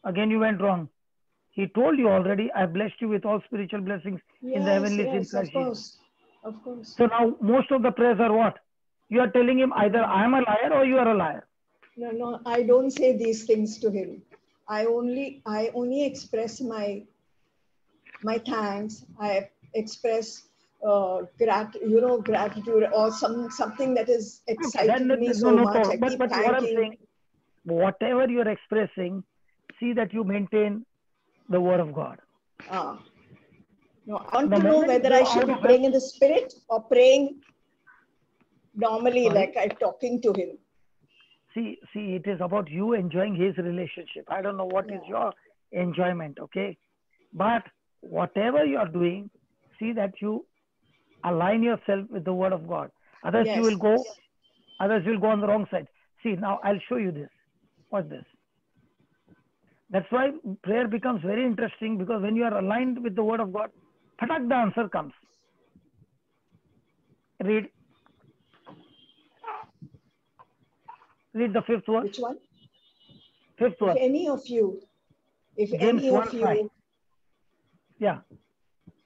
Again, you went wrong. He told you already, I blessed you with all spiritual blessings in the heavenlies in Christ Jesus. Of course. So now most of the prayers are what? You are telling him either I am a liar or you are a liar. No, I don't say these things to him. I only express my thanks. I express gratitude or something that is excited me so No much. I problem. keep But what I'm thanking. saying, whatever you're expressing, see that you maintain the word of God. No, I want The to know moment whether you I go should out be of praying in the spirit or praying normally, Sorry? like I'm talking to him. See, it is about you enjoying his relationship. I don't know what is your enjoyment, okay? But whatever you are doing, see that you align yourself with the word of God. Others you will go on the wrong side. See, now I'll show you this. Watch this. That's why prayer becomes very interesting, because when you are aligned with the word of God, patak, the answer comes. Read the fifth verse. Which one? Fifth verse. If any of you, James 1:5. Yeah.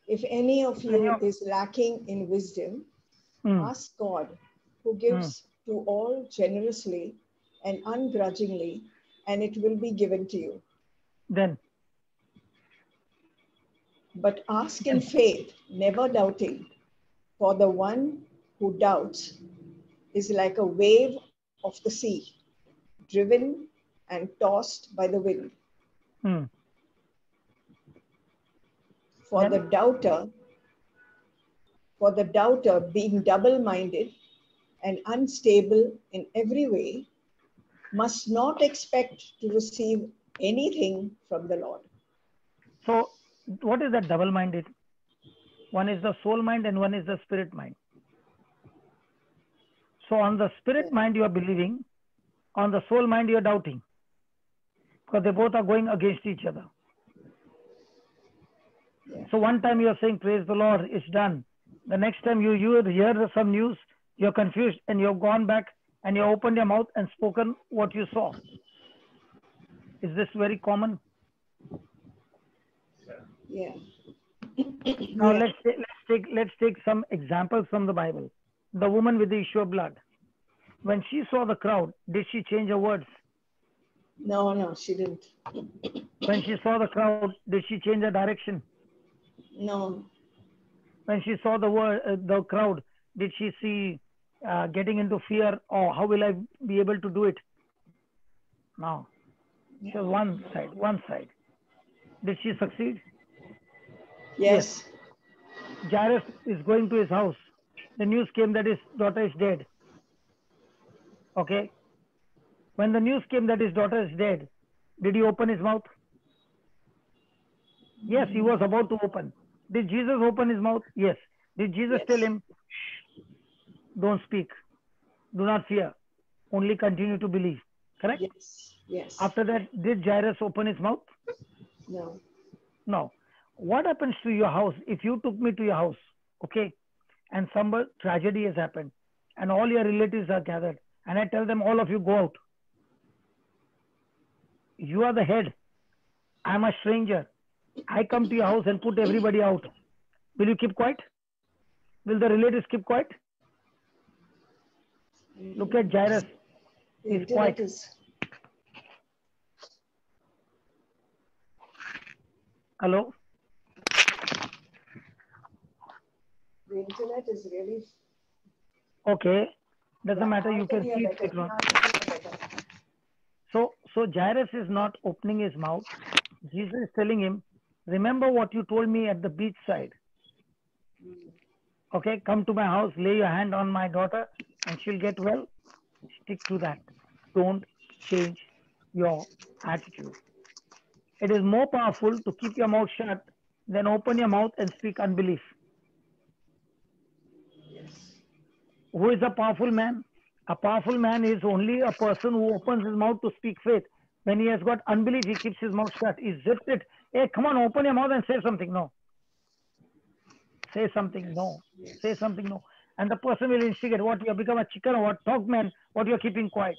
If any of you is lacking in wisdom, ask God, who gives to all generously and ungrudgingly, and it will be given to you. Then. But ask in faith, never doubting, for the one who doubts is like a wave of the sea, driven and tossed by the wind. For the doubter being double-minded and unstable in every way, must not expect to receive anything from the Lord. So what is that double-minded? One is the soul mind and one is the spirit mind. So on the spirit mind you are believing, on the soul mind you are doubting, because they both are going against each other. So one time you are saying, praise the Lord, it's done. The next time you hear some news, you're confused and you've gone back and you opened your mouth and spoken what you saw. Is this very common? Yeah. Now let's take some examples from the Bible. The woman with the issue of blood. When she saw the crowd, did she change her words? No, she didn't. When she saw the crowd, did she change her direction? No. When she saw the crowd, did she see getting into fear? Oh, how will I be able to do it? No. So one side. Did she succeed? Yes. Jairus is going to his house. The news came that his daughter is dead. Okay. When the news came that his daughter is dead, did he open his mouth? Yes, he was about to open. Did Jesus open his mouth? Yes. Did Jesus tell him, don't speak, do not fear, only continue to believe? Correct? Yes. After that, did Jairus open his mouth? No. What happens to your house if you took me to your house, okay, and some tragedy has happened and all your relatives are gathered and I tell them, all of you go out. You are the head. I'm a stranger. I come to your house and put everybody out. Will you keep quiet? Will the relatives keep quiet? Look at Jairus. He's quiet. Hello? The internet is really... Okay. Doesn't matter. You can see it later on. So Jairus is not opening his mouth. Jesus is telling him, remember what you told me at the beach side. Okay, come to my house, lay your hand on my daughter and she'll get well. Stick to that. Don't change your attitude. It is more powerful to keep your mouth shut than open your mouth and speak unbelief. Who is a powerful man? A powerful man is only a person who opens his mouth to speak faith. When he has got unbelief, he keeps his mouth shut. He zips it. Hey, come on, open your mouth and say something. No. Say something. No. Say something. No. And the person will instigate. What, you have become a chicken or what? Talk, man. What, you are keeping quiet?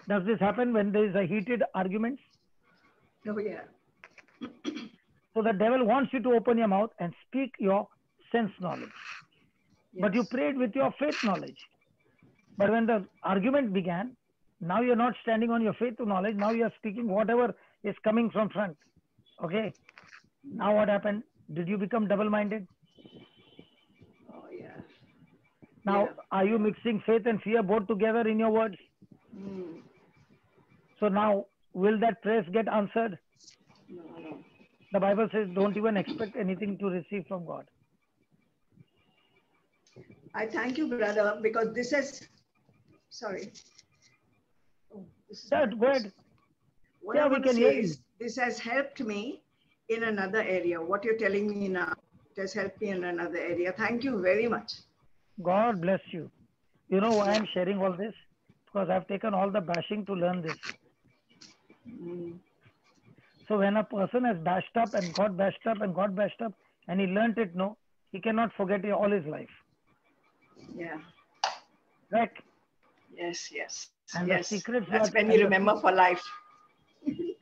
Does this happen when there is a heated argument? Oh, yeah. So the devil wants you to open your mouth and speak your sense knowledge. But you prayed with your faith knowledge. But when the argument began, now you're not standing on your faith knowledge. Now you're speaking whatever is coming from front. Okay. Now what happened? Did you become double-minded? Oh, yeah. Now, are you mixing faith and fear both together in your words? So now, will that prayer get answered? No. The Bible says, don't even expect anything to receive from God. I thank you, brother, because this is... Sorry. Oh, Go ahead. What I want to say is, this has helped me in another area. What you're telling me now, it has helped me in another area. Thank you very much. God bless you. You know why I'm sharing all this? Because I've taken all the bashing to learn this. So when a person has bashed up and got bashed up and got bashed up and he learnt it, no, he cannot forget it all his life. Yeah. Right? Yes. And the secrets that's when you remember for life.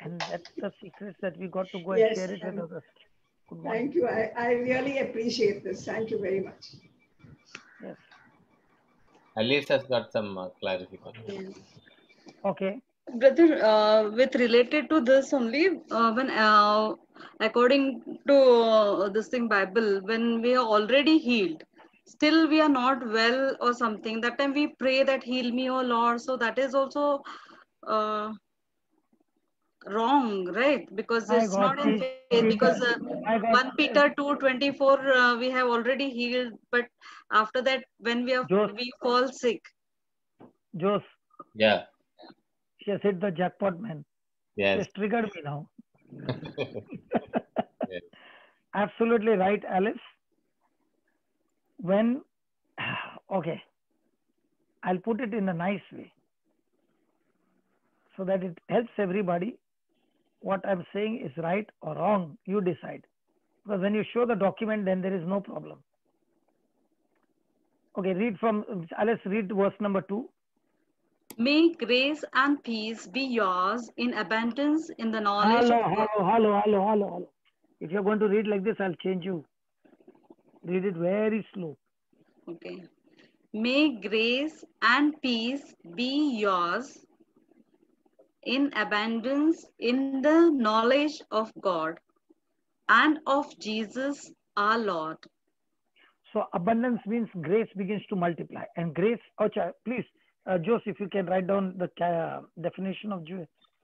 And that's the secrets that we got to go and share it with others. Thank you. I really appreciate this. Thank you very much. Yes. Alice has got some clarification. Okay. Brother, with related to this only, when according to this thing Bible, when we are already healed, still we are not well or something, that time we pray that heal me, oh Lord. So that is also wrong, right? Because it's not in faith. Because 1 Peter 2:24, we have already healed, but after that, when we fall sick. Jose. Yeah. She has hit the jackpot, man. Yes. She has triggered me now. Yes. Absolutely right, Alice. When, okay, I'll put it in a nice way so that it helps everybody. What I'm saying is right or wrong, you decide. Because when you show the document, then there is no problem. Okay, read from, Alice, read verse number 2. May grace and peace be yours in abundance in the knowledge of God. Hello. If you're going to read like this, I'll change you. Read it very slow. Okay. May grace and peace be yours in abundance in the knowledge of God and of Jesus our Lord. So abundance means grace begins to multiply. And grace, please, Joseph, if you can write down the definition of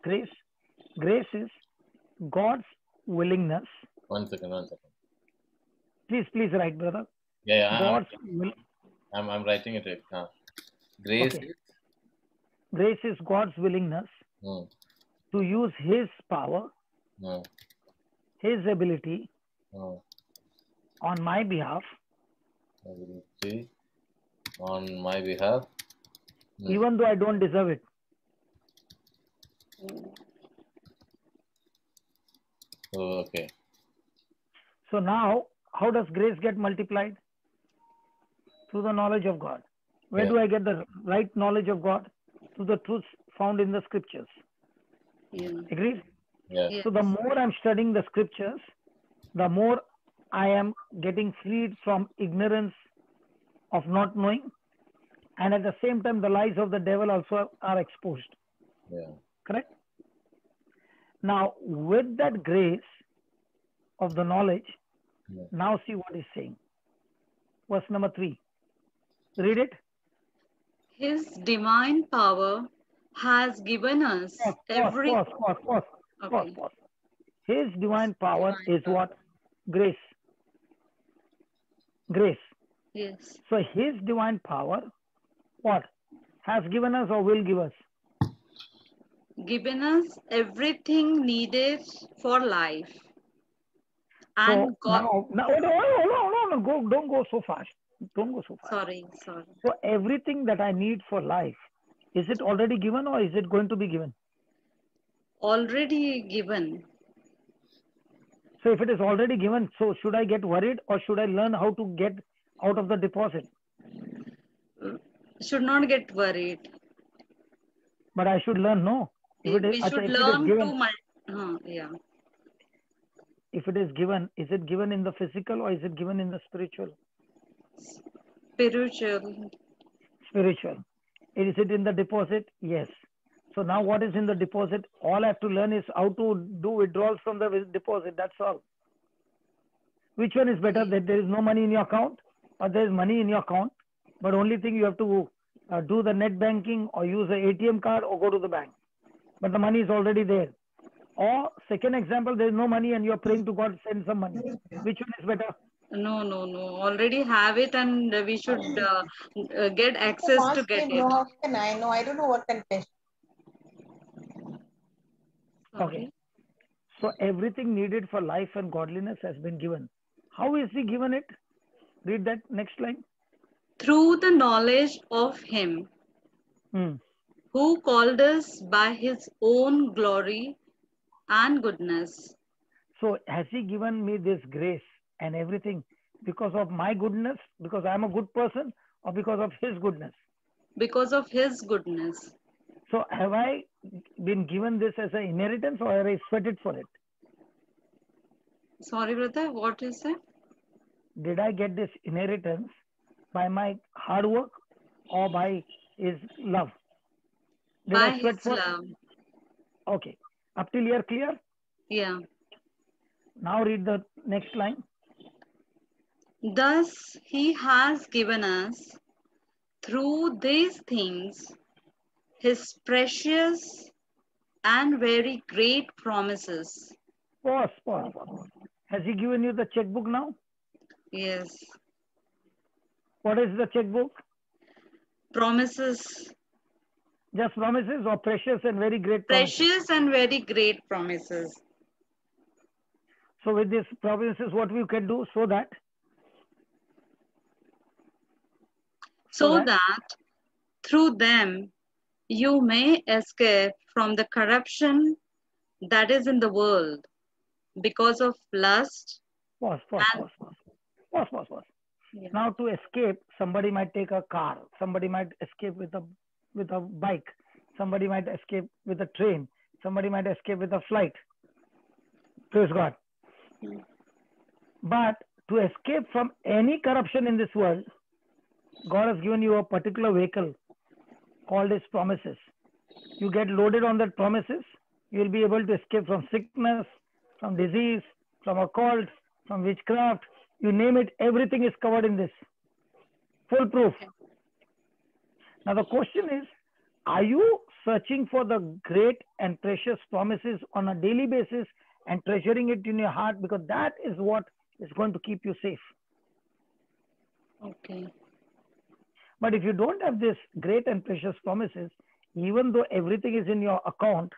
grace. Grace is God's willingness. One second. Please write, brother. Yeah, God's I'm writing it right. Grace. Okay. Grace is God's willingness to use His power, His ability on my behalf. On my behalf. Even though I don't deserve it. Okay. So now, how does grace get multiplied? Through the knowledge of God. Where do I get the right knowledge of God? Through the truths found in the scriptures. Agreed? Yeah. So the more I'm studying the scriptures, the more I am getting freed from ignorance of not knowing. And at the same time, the lies of the devil also are exposed. Yeah. Correct? Now, with that grace of the knowledge, now see what he's saying. Verse number 3. Read it. His divine power has given us Pause. His divine power is what? Grace. Yes. So his divine power, what? Has given us or will give us? Given us everything needed for life. And So God. No, don't go so fast. Sorry. So everything that I need for life, is it already given or is it going to be given? Already given. So if it is already given, so should I get worried or should I learn how to get out of the deposit? Should not get worried. But I should learn, no. We should learn to If it is given, is it given in the physical or is it given in the spiritual? Spiritual. Is it in the deposit? Yes. So now what is in the deposit? All I have to learn is how to do withdrawals from the deposit. That's all. Which one is better? That there is no money in your account or there is money in your account, but only thing you have to do the net banking or use an ATM card or go to the bank. But the money is already there. Or second example, there is no money and you are praying to God, send some money. Which one is better? No. Already have it and we should get access to get it. No, how can I? No, I don't know what confession. Okay. So everything needed for life and godliness has been given. How is he given it? Read that next line. Through the knowledge of him who called us by his own glory and goodness. So has he given me this grace and everything because of my goodness, because I'm a good person, or because of his goodness? Because of his goodness. So have I been given this as an inheritance or have I sweated for it? Sorry, brother, what is it? Did I get this inheritance by my hard work or by his love? Did by I sweat his for love. Okay. Up till here clear? Yeah. Now read the next line. Thus he has given us through these things his precious and very great promises. Pause. Has he given you the checkbook now? Yes. What is the checkbook? Promises. Just promises or precious and very great promises? Precious and very great promises. So with these promises, what we can do so that through them you may escape from the corruption that is in the world because of lust. Pause. Yeah. Now to escape, somebody might take a car, somebody might escape with a bike, somebody might escape with a train, somebody might escape with a flight. Praise God. But to escape from any corruption in this world, God has given you a particular vehicle called His promises. You get loaded on that promises, you will be able to escape from sickness, from disease, from occult, from witchcraft. You name it, everything is covered in this. Foolproof. Now the question is, are you searching for the great and precious promises on a daily basis and treasuring it in your heart? Because that is what is going to keep you safe. Okay. But if you don't have this great and precious promises, even though everything is in your account,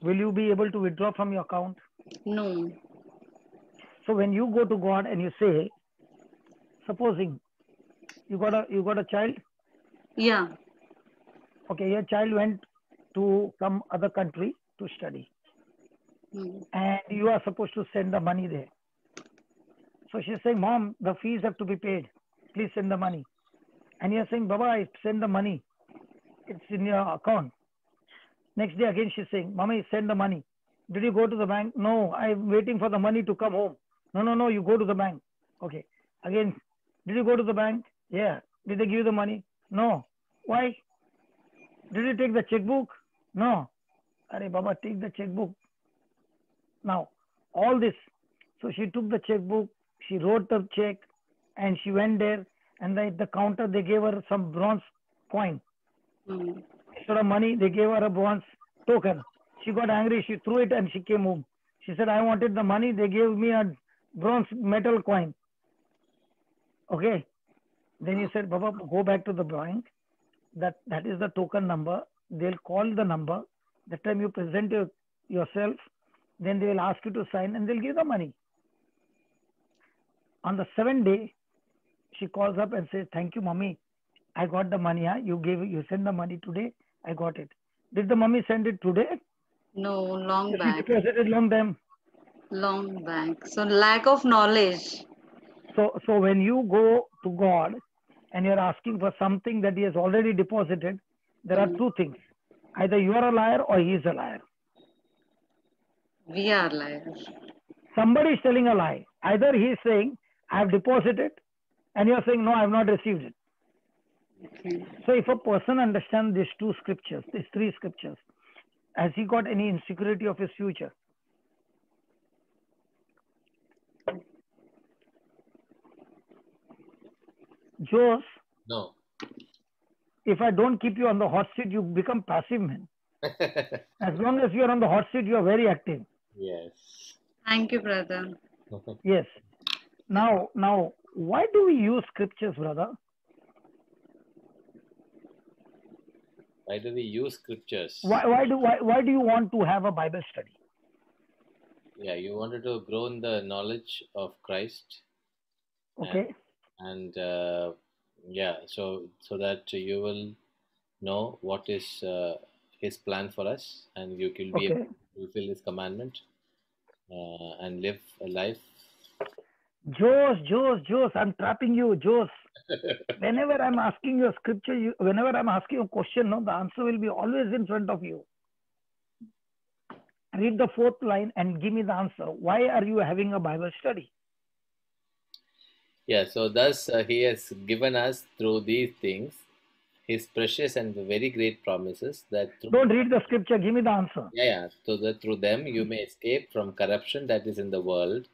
will you be able to withdraw from your account? No. So when you go to God and you say, supposing you got a child, Yeah. okay, your child went to some other country to study, and you are supposed to send the money there. So she's saying, Mom, the fees have to be paid. Please send the money. And you're saying, Baba, I send the money. It's in your account. Next day again she's saying, Mommy, send the money. Did you go to the bank? No, I'm waiting for the money to come home. No, you go to the bank. Okay. Again, did you go to the bank? Yeah. Did they give you the money? No. Why? Did you take the checkbook? No. Arey Baba, take the checkbook. Now, all this. So she took the checkbook, she wrote the check, and she went there, and at the counter they gave her some bronze coin. Instead of money, they gave her a bronze token. She got angry, she threw it and she came home. She said, I wanted the money, they gave me a bronze metal coin. Okay. Then he said, Baba, go back to the bank. That is the token number. They'll call the number. That time you present yourself. Then they will ask you to sign and they'll give the money. On the 7th day, she calls up and says, thank you, Mommy. I got the money. Huh? You sent the money today. I got it. Did the mommy send it today? No, long She back. deposited long time. Long back. So lack of knowledge. So when you go to God and you're asking for something that He has already deposited, there are two things. Either you are a liar or He is a liar. We are liars. Somebody is telling a lie. Either he is saying, I have deposited, and you are saying, no, I have not received it. Okay. So if a person understands these two scriptures, these three scriptures, has he got any insecurity of his future? Jose, No. if I don't keep you on the hot seat, you become passive, man. As long as you are on the hot seat, you are very active. Yes. Thank you, brother. Yes. Now, why do we use scriptures, brother? Why do we use scriptures? Why do you want to have a Bible study? Yeah, you wanted to grow in the knowledge of Christ. Okay. And yeah, so that you will know what is His plan for us, and you will be able to fulfill His commandment and live a life. Jose, I'm trapping you, Jose. Whenever I'm asking you a scripture, whenever I'm asking you a question, no, the answer will be always in front of you. Read the 4th line and give me the answer. Why are you having a Bible study? Yeah, so thus He has given us through these things His precious and very great promises that don't read the scripture, give me the answer. Yeah, so that through them you may escape from corruption that is in the world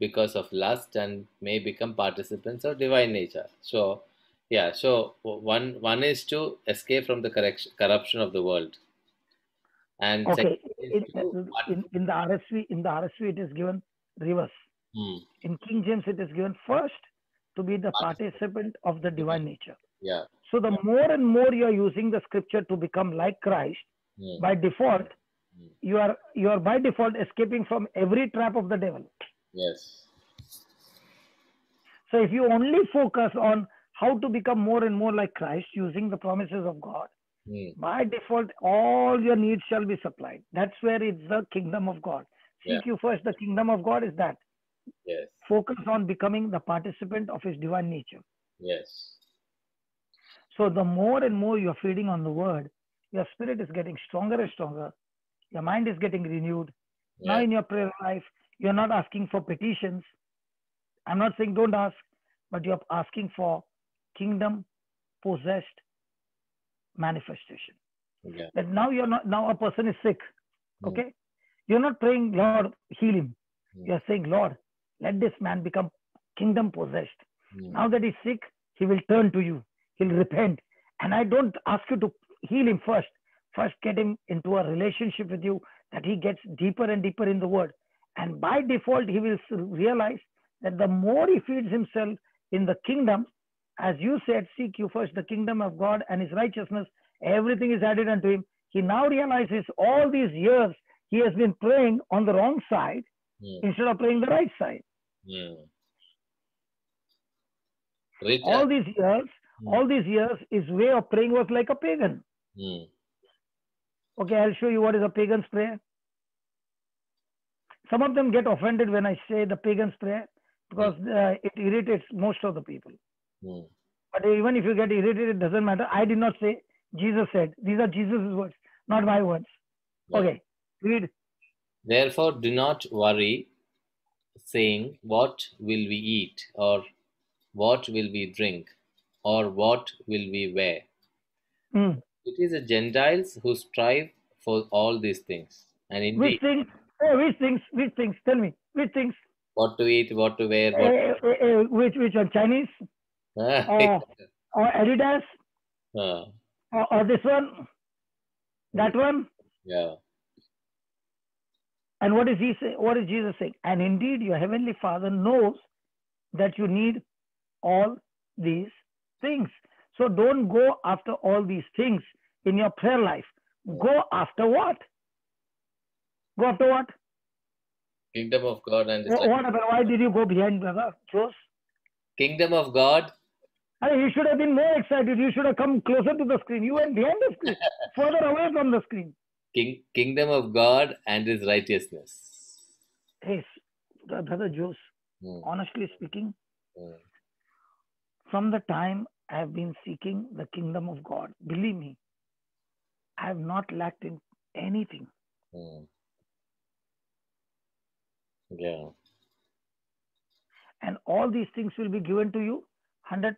because of lust and may become participants of divine nature. So yeah, so one is to escape from the corruption of the world. And okay, in the RSV it is given reverse. In King James it is given first to be the participant of the divine nature. Yeah. So the more and more you are using the scripture to become like Christ, by default, you are by default escaping from every trap of the devil. Yes. So if you only focus on how to become more and more like Christ using the promises of God, by default, all your needs shall be supplied. That's where it's the kingdom of God. Yeah. Seek you first the kingdom of God is that. Yes. Focus on becoming the participant of his divine nature. Yes. So the more and more you're feeding on the word, your spirit is getting stronger and stronger. Your mind is getting renewed. Now in your prayer life, you're not asking for petitions. I'm not saying don't ask, but you're asking for kingdom possessed manifestation. Yeah. That now you're not, now a person is sick. Okay. You're not praying, Lord, heal him. You're saying, Lord, let this man become kingdom possessed. Now that he's sick, he will turn to you. He'll repent. And I don't ask you to heal him first. First, get him into a relationship with you that he gets deeper and deeper in the word. And by default, he will realize that the more he feeds himself in the kingdom, as you said, seek you first the kingdom of God and his righteousness, everything is added unto him. He now realizes all these years he has been praying on the wrong side instead of praying the right side. All these years, his way of praying was like a pagan. Okay, I'll show you what is a pagan's prayer. Some of them get offended when I say the pagan's prayer because it irritates most of the people. But even if you get irritated, it doesn't matter. I did not say, Jesus said. These are Jesus' words, not my words. Okay, read. Therefore, do not worry, saying, what will we eat, or what will we drink, or what will we wear? It is the Gentiles who strive for all these things. And indeed, which things? Oh, which things? Which things? Tell me. Which things? What to eat, what to wear, which are Chinese? or Adidas? Or this one? That one? Yeah. And what is he say? What is Jesus saying? And indeed, your heavenly Father knows that you need all these things. So don't go after all these things in your prayer life. Go after what? Go after what? Kingdom of God and His what happened? Why did you go behind, brother? Chose? Kingdom of God. You should have been more excited. You should have come closer to the screen. You went behind the screen, further away from the screen. Kingdom of God and His righteousness. Hey, brother Jose, honestly speaking, from the time I have been seeking the kingdom of God, believe me, I have not lacked in anything. Yeah. And all these things will be given to you 100%.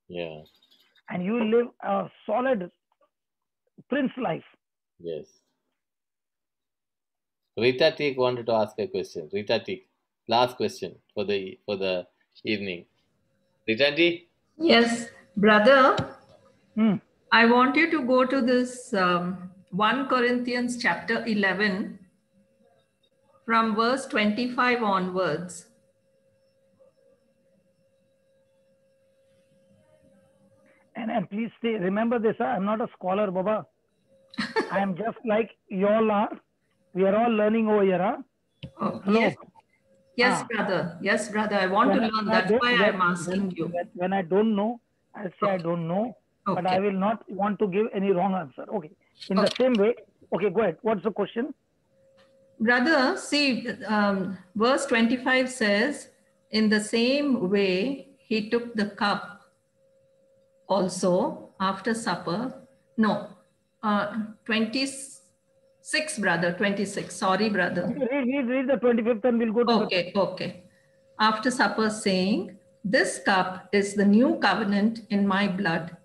Yeah. And you will live a solid prince life. Yes. Rita Teek wanted to ask a question. Rita Teek, last question for the evening. Rita Ji? Yes, brother. I want you to go to this 1 Corinthians chapter 11 from verse 25 onwards. And please remember this, I'm not a scholar, Baba. I am just like you all are. We are all learning over here. Huh? Oh, yes. Yes, brother. Yes, brother. I want to learn. That's why I'm asking you. When I don't know, I'll say I don't know. Okay. But I will not want to give any wrong answer. Okay. In the same way. Okay, go ahead. What's the question? Brother, see, verse 25 says, in the same way, he took the cup also after supper. No, 26, brother, 26. Sorry, brother. Okay, read the 25th and we'll go to Okay. After supper saying, this cup is the new covenant in my blood.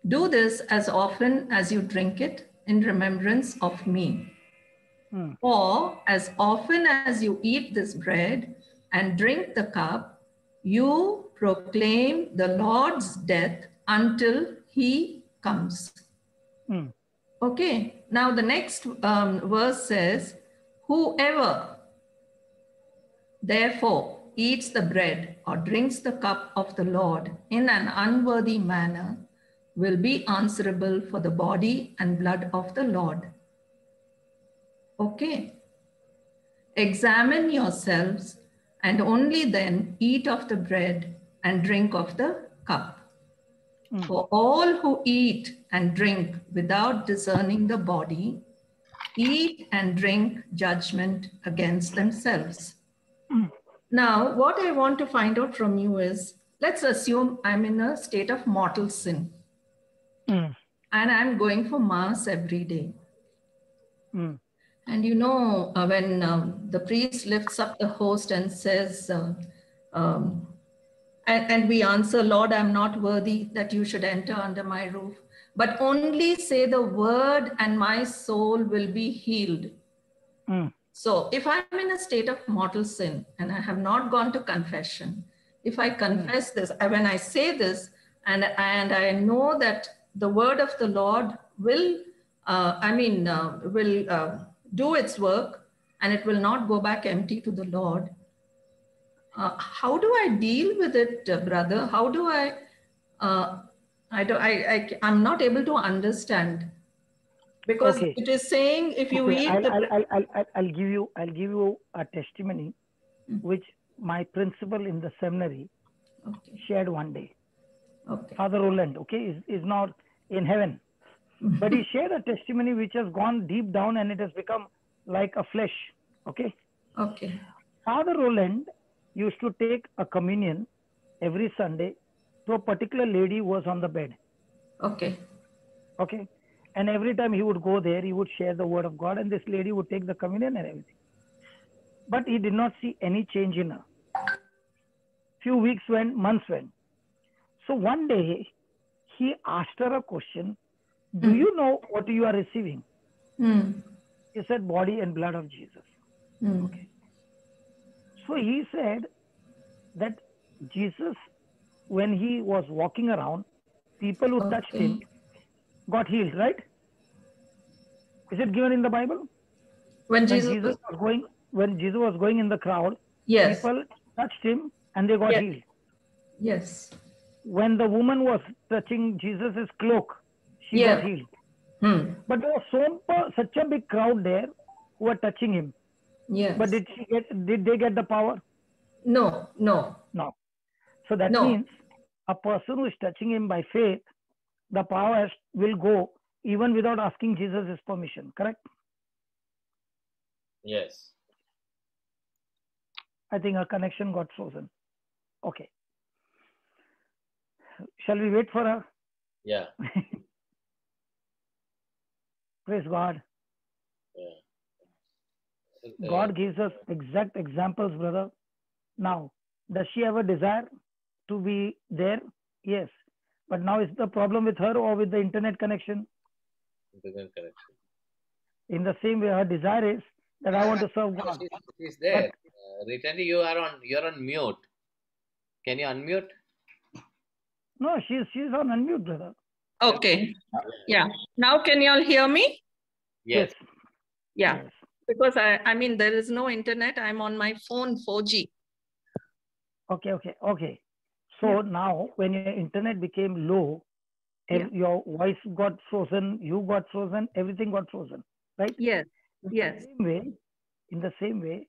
Do this as often as you drink it in remembrance of me. Or as often as you eat this bread and drink the cup, you proclaim the Lord's death until he comes. Okay. Now the next verse says, whoever therefore eats the bread or drinks the cup of the Lord in an unworthy manner will be answerable for the body and blood of the Lord. Okay. Examine yourselves and only then eat of the bread and drink of the cup. For all who eat and drink without discerning the body, eat and drink judgment against themselves. Now, what I want to find out from you is, let's assume I'm in a state of mortal sin and I'm going for Mass every day. And you know, when the priest lifts up the host and says, and we answer, Lord, I'm not worthy that you should enter under my roof, but only say the word and my soul will be healed. So if I'm in a state of mortal sin and I have not gone to confession, if I confess this, when I say this, and I know that the word of the Lord will, do its work and it will not go back empty to the Lord, how do I deal with it, brother? How do I'm not able to understand, because it is saying if you eat I'll give you a testimony which my principal in the seminary shared one day. Father Roland, is not in heaven, but he shared a testimony which has gone deep down and it has become like a flesh. Father Roland used to take a communion every Sunday to a particular lady who was on the bed. And every time he would go there, he would share the word of God, and this lady would take the communion and everything. But he did not see any change in her. Few weeks went, months went. So one day, he asked her a question, do you know what you are receiving? He said, body and blood of Jesus. So he said that Jesus, when he was walking around, people who touched him got healed, right? Is it given in the Bible? When Jesus was going in the crowd, people touched him and they got healed. When the woman was touching Jesus's cloak, she got healed. But there was such a big crowd there who were touching him. But did they get the power? No. So that means a person who is touching him by faith, the power will go even without asking Jesus' permission, correct? Yes. I think her connection got frozen. Okay. Shall we wait for her? Yeah. Praise God. God gives us exact examples, brother. Now, does she have a desire to be there? Yes. But now is the problem with her or with the internet connection? Internet connection. In the same way, her desire is that I want to serve God. She's there. Ritanti, you're on mute. Can you unmute? No, she's on unmute, brother. Okay. Yeah. Now can you all hear me? Yes. Yeah. Yes. Because I mean, there is no internet. I'm on my phone 4G. Okay. So now when your internet became low, your voice got frozen, you got frozen, everything got frozen, right? Yes. In the same way,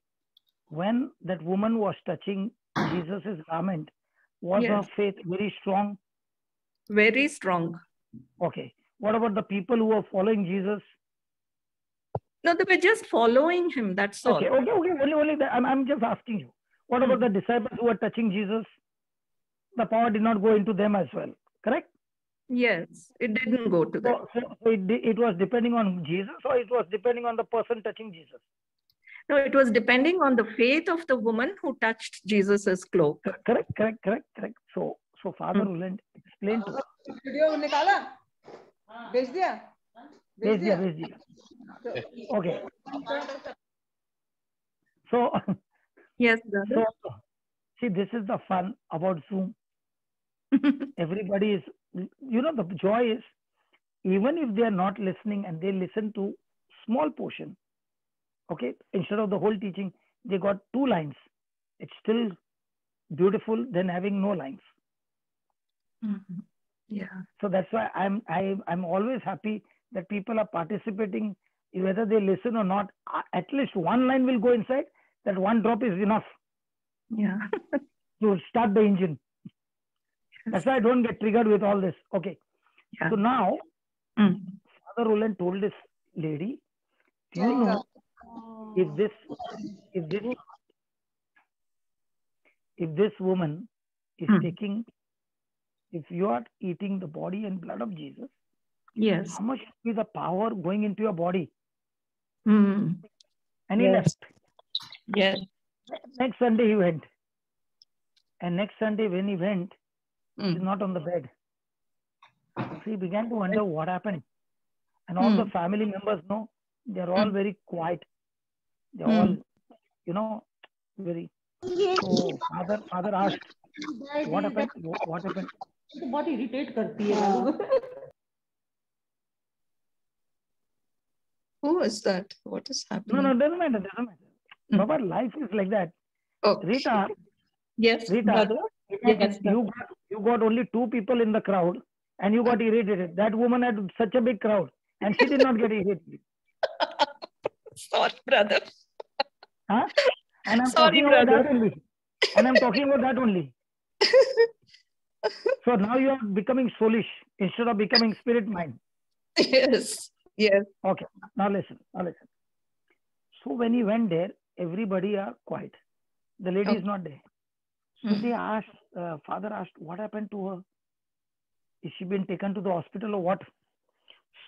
when that woman was touching Jesus' garment, was her faith very strong? Very strong. Okay. What about the people who were following Jesus? No, they were just following him. That's all. Okay. Only that. I'm just asking you. What about the disciples who were touching Jesus? The power did not go into them as well. Correct? Yes, it didn't go to them. So it was depending on Jesus, or it was depending on the person touching Jesus? No, it was depending on the faith of the woman who touched Jesus's cloak. Correct. So Father Roland explained to us. Video nikala? Bhej diya? Okay. So yes, brother. So see, this is the fun about Zoom. Everybody is, the joy is, even if they are not listening and they listen to small portion, okay, instead of the whole teaching, they got 2 lines. It's still beautiful than having no lines. Yeah. So that's why I'm always happy that people are participating whether they listen or not, at least one line will go inside. That one drop is enough Yeah. to start the engine. That's why I don't get triggered with all this. Okay. Yeah. So now, Mm. Father Roland told this lady, do you know if this woman is Mm. taking, if you are eating the body and blood of Jesus, Yes. how much is the power going into your body? Mm. And he Yes. left. Yes. Next Sunday he went. And next Sunday when he went, he's Mm. not on the bed. So he began to wonder what happened. And all the family members know, they're all very quiet. They're all, very. So father asked, what happened? What happened? बहुत irritate करती है. Who is that? What is happening? No, doesn't matter. Baba, life is like that. Oh. Rita, Yes, Rita, brother. Yes, you got only 2 people in the crowd and you got irritated. That woman had such a big crowd and she did not get irritated. Sorry, brother. Huh? And I'm Sorry, talking about brother. that only. And I'm talking about that only. So now you are becoming soulish instead of becoming spirit mind. Yes. Yes. Okay, now listen. So when he went there, everybody are quiet. The lady is not there. So they asked, father asked, what happened to her? Is she been taken to the hospital or what?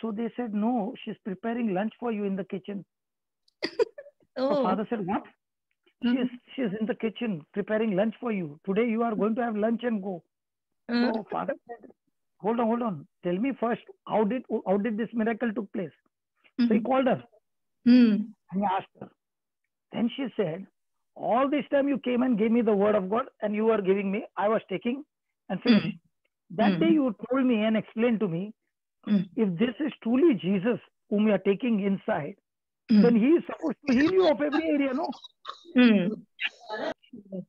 So they said, no, she's preparing lunch for you in the kitchen. Oh. So father said, what? She's in the kitchen preparing lunch for you. Today you are going to have lunch and go. So father said, hold on. Tell me first, how did this miracle took place? So he called her and he asked her. Then she said, all this time you came and gave me the word of God and you were giving me, I was taking and finished. That day you told me and explained to me, if this is truly Jesus whom you are taking inside, then he is supposed to heal you of every area, no?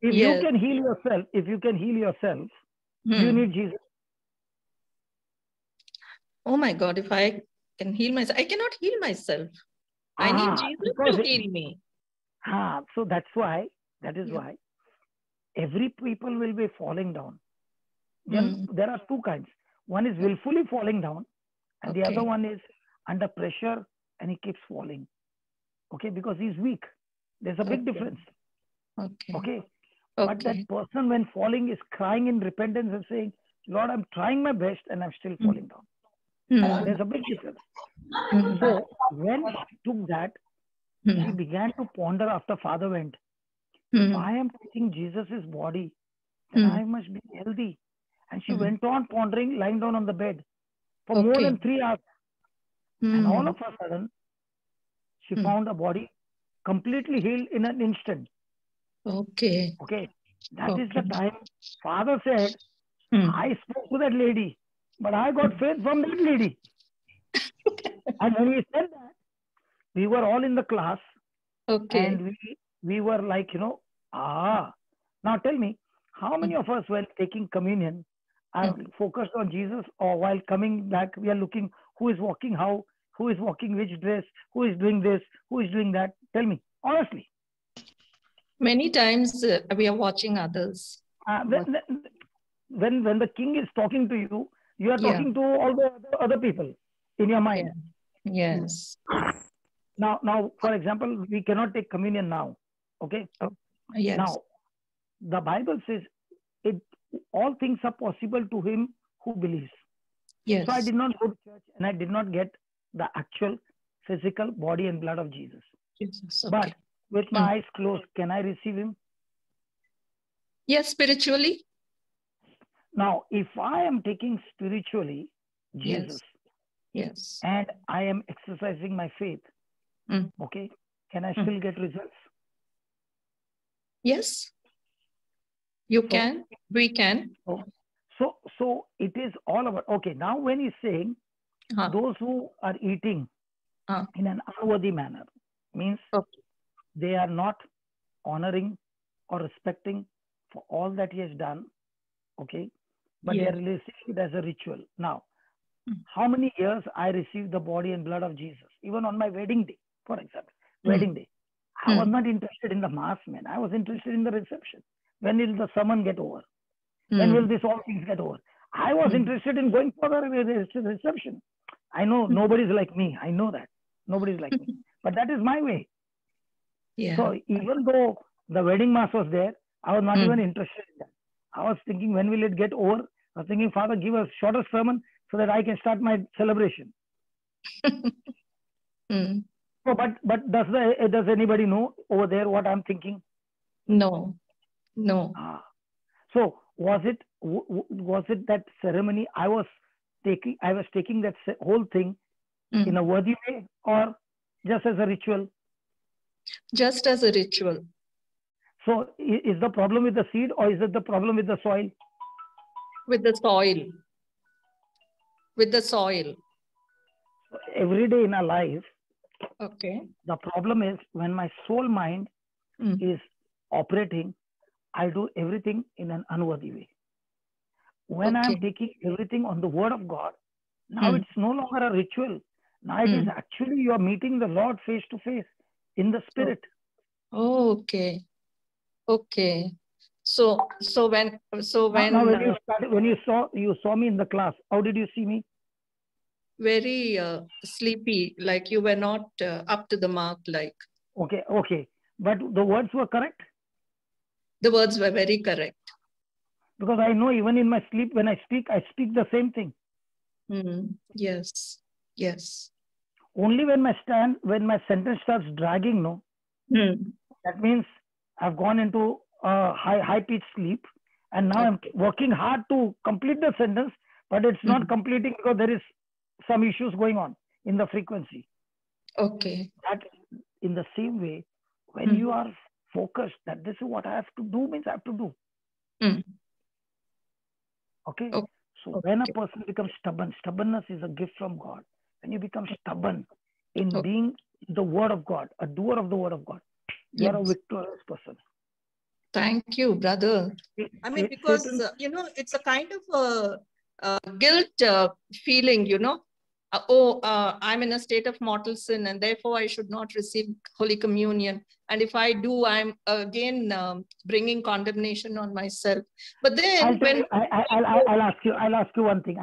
If you can heal yourself, you need Jesus. Oh my God, if I can heal myself, I cannot heal myself. I need Jesus to heal me. So that is why every people will be falling down. Then there are 2 kinds. One is willfully falling down and the other one is under pressure and he keeps falling. Okay, because he's weak. There's a big difference. Okay. But that person when falling is crying in repentance and saying, Lord, I'm trying my best and I'm still falling down. There's a big difference. So when she took that, she began to ponder after father went. If I am taking Jesus' body, then I must be healthy. And she went on pondering, lying down on the bed for more than 3 hours. And all of a sudden, she found a body completely healed in an instant. Okay. That is the time father said, I spoke to that lady, but I got faith from that lady. And when he said that, we were all in the class and we were like, Now tell me, how many of us while taking communion are focused on Jesus, or while coming back, we are looking who is walking how, who is walking which dress, who is doing this, who is doing that? Tell me, honestly. Many times we are watching others. When the king is talking to you, you are talking to all the other people in your mind. Yes. Now, for example, we cannot take communion now. Okay. Yes. Now, the Bible says all things are possible to him who believes. Yes. So I did not go to church and I did not get the actual physical body and blood of Jesus. But with my eyes closed, can I receive him? Yes, spiritually. Now, if I am taking spiritually Jesus, yes, and I am exercising my faith, okay, can I still get results? Yes, you can. We can. So it is all about, okay, now when he's saying those who are eating in an unworthy manner, means they are not honoring or respecting for all that he has done, okay, but they are releasing it as a ritual. Now, how many years I received the body and blood of Jesus. Even on my wedding day, for example, wedding day, I was not interested in the mass, man. I was interested in the reception. When will the sermon get over? When will this all things get over? I was interested in going for the reception. I know nobody's like me. I know that. Nobody's like me. But that is my way. Yeah. So even though the wedding mass was there, I was not even interested in that. I was thinking, when will it get over? I was thinking, Father, give a shorter sermon so that I can start my celebration. So, but does anybody know over there what I'm thinking? No. So was it that ceremony I was taking that whole thing in a worthy way, or just as a ritual? Just as a ritual. So is the problem with the seed, or is it the problem with the soil? With the soil. With the soil. So every day in our life, okay, the problem is when my soul mind is operating, I do everything in an unworthy way. When I'm taking everything on the word of God, now it's no longer a ritual. Now it is actually you are meeting the Lord face to face in the spirit. Okay. So when now when you saw me in the class, how did you see me? Very sleepy, like you were not up to the mark, like. Okay. But the words were correct? The words were very correct. Because I know even in my sleep, when I speak the same thing. Yes. Only when my sentence starts dragging, that means I've gone into a high-pitched sleep, and now I'm working hard to complete the sentence, but it's not completing because there is some issues going on in the frequency. Okay. That in the same way, when you are focused that this is what I have to do, means I have to do. Okay. So when a person becomes stubborn, stubbornness is a gift from God. When you become stubborn in being the word of God, a doer of the word of God, you are a victorious person. Thank you, brother. I mean, because, it's a kind of a guilt feeling, I'm in a state of mortal sin and therefore I should not receive Holy Communion. And if I do, I'm again bringing condemnation on myself. But then I'll ask you one thing.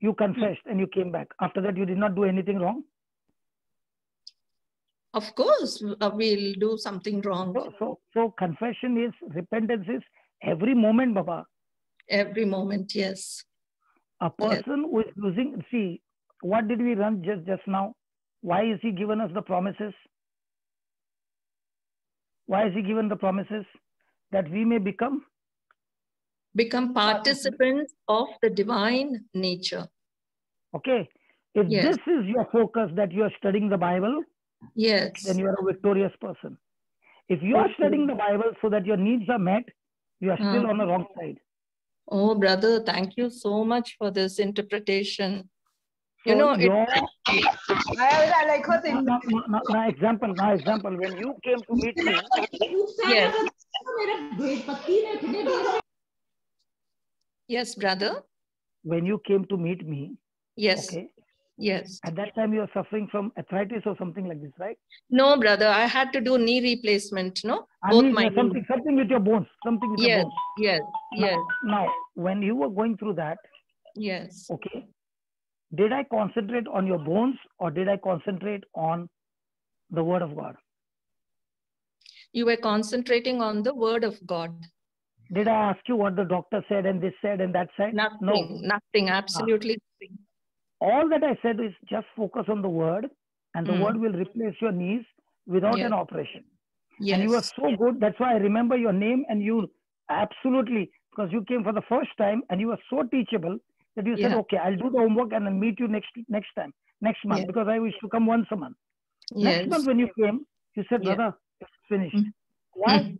You confessed and you came back. After that, you did not do anything wrong? Of course, we'll do something wrong. So confession repentance is every moment, Baba. Every moment, yes. A person who is using, see, what did we run just now? Why is he given us the promises? Why is he given the promises? That we may become participants of the divine nature. Okay. If this is your focus, that you are studying the Bible, then you are a victorious person. If you are studying the Bible so that your needs are met, you are still on the wrong side. Oh, brother, thank you so much for this interpretation. So now, example, when you came to meet me, yes, brother. When you came to meet me, okay, yes. At that time, you were suffering from arthritis or something like this, right? No, brother, I had to do knee replacement. No, both my something with your bones. Something with your bones. Yes. Now, when you were going through that, okay, did I concentrate on your bones or did I concentrate on the word of God? You were concentrating on the word of God. Did I ask you what the doctor said and this said and that said? Nothing, absolutely nothing. All that I said is just focus on the word, and the word will replace your knees without an operation. And you were so good. That's why I remember your name, and you absolutely, because you came for the first time and you were so teachable that you said, okay, I'll do the homework and then meet you next month, because I used to come once a month. Next month when you came, you said, brother, it's finished. Why?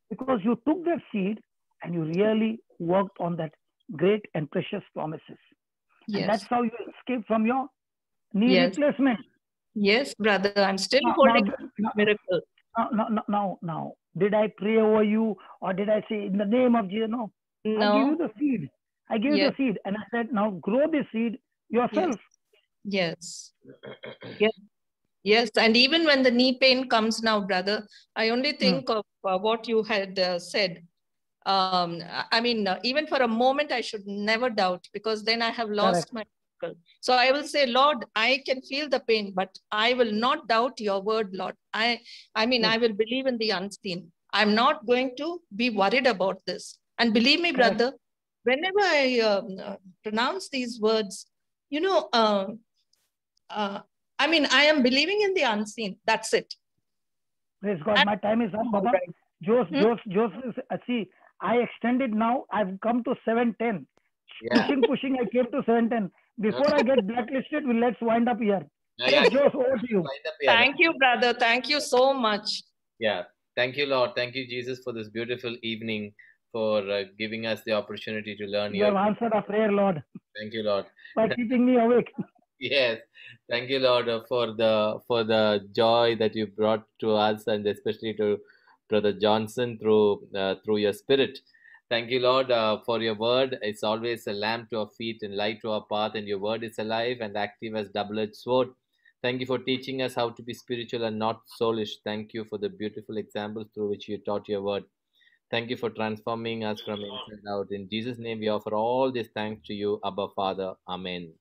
Because you took that seed and you really worked on that great and precious promises. And that's how you escaped from your knee replacement. Yes, brother, I'm still holding miracle. Now, did I pray over you or did I say in the name of Jesus? No. I gave you the seed. And I said, now grow this seed yourself. Yes. Yes. Yes. And even when the knee pain comes now, brother, I only think of what you had said. I mean, even for a moment, I should never doubt, because then I have lost Correct. my miracle. So I will say, Lord, I can feel the pain, but I will not doubt your word, Lord. I mean, Yes. I will believe in the unseen. I'm not going to be worried about this. And believe me, Correct. brother, whenever I pronounce these words, you know, I mean, I am believing in the unseen. That's it. Praise God. And My time is up, all Baba. right. Joseph, see, I extended now. I've come to 7:10. Yeah. Pushing, I came to 7:10. Before I get blacklisted, let's wind up here. Yeah, Yes, yeah. Joseph, over to you. Wind up here. Thank you, brother. Thank you so much. Yeah. Thank you, Lord. Thank you, Jesus, for this beautiful evening, for giving us the opportunity to learn You have your. answered our prayer, Lord, Thank you, Lord. by keeping me awake. Yes, thank you, Lord, for the joy that you brought to us, and especially to Brother Johnson through your Spirit. Thank you, Lord, for your word. It's always a lamp to our feet and light to our path, and your word is alive and active as double-edged sword. Thank you for teaching us how to be spiritual and not soulish. Thank you for the beautiful examples through which you taught your word. Thank you for transforming us from inside out. In Jesus' name, we offer all this thanks to you, Abba Father. Amen.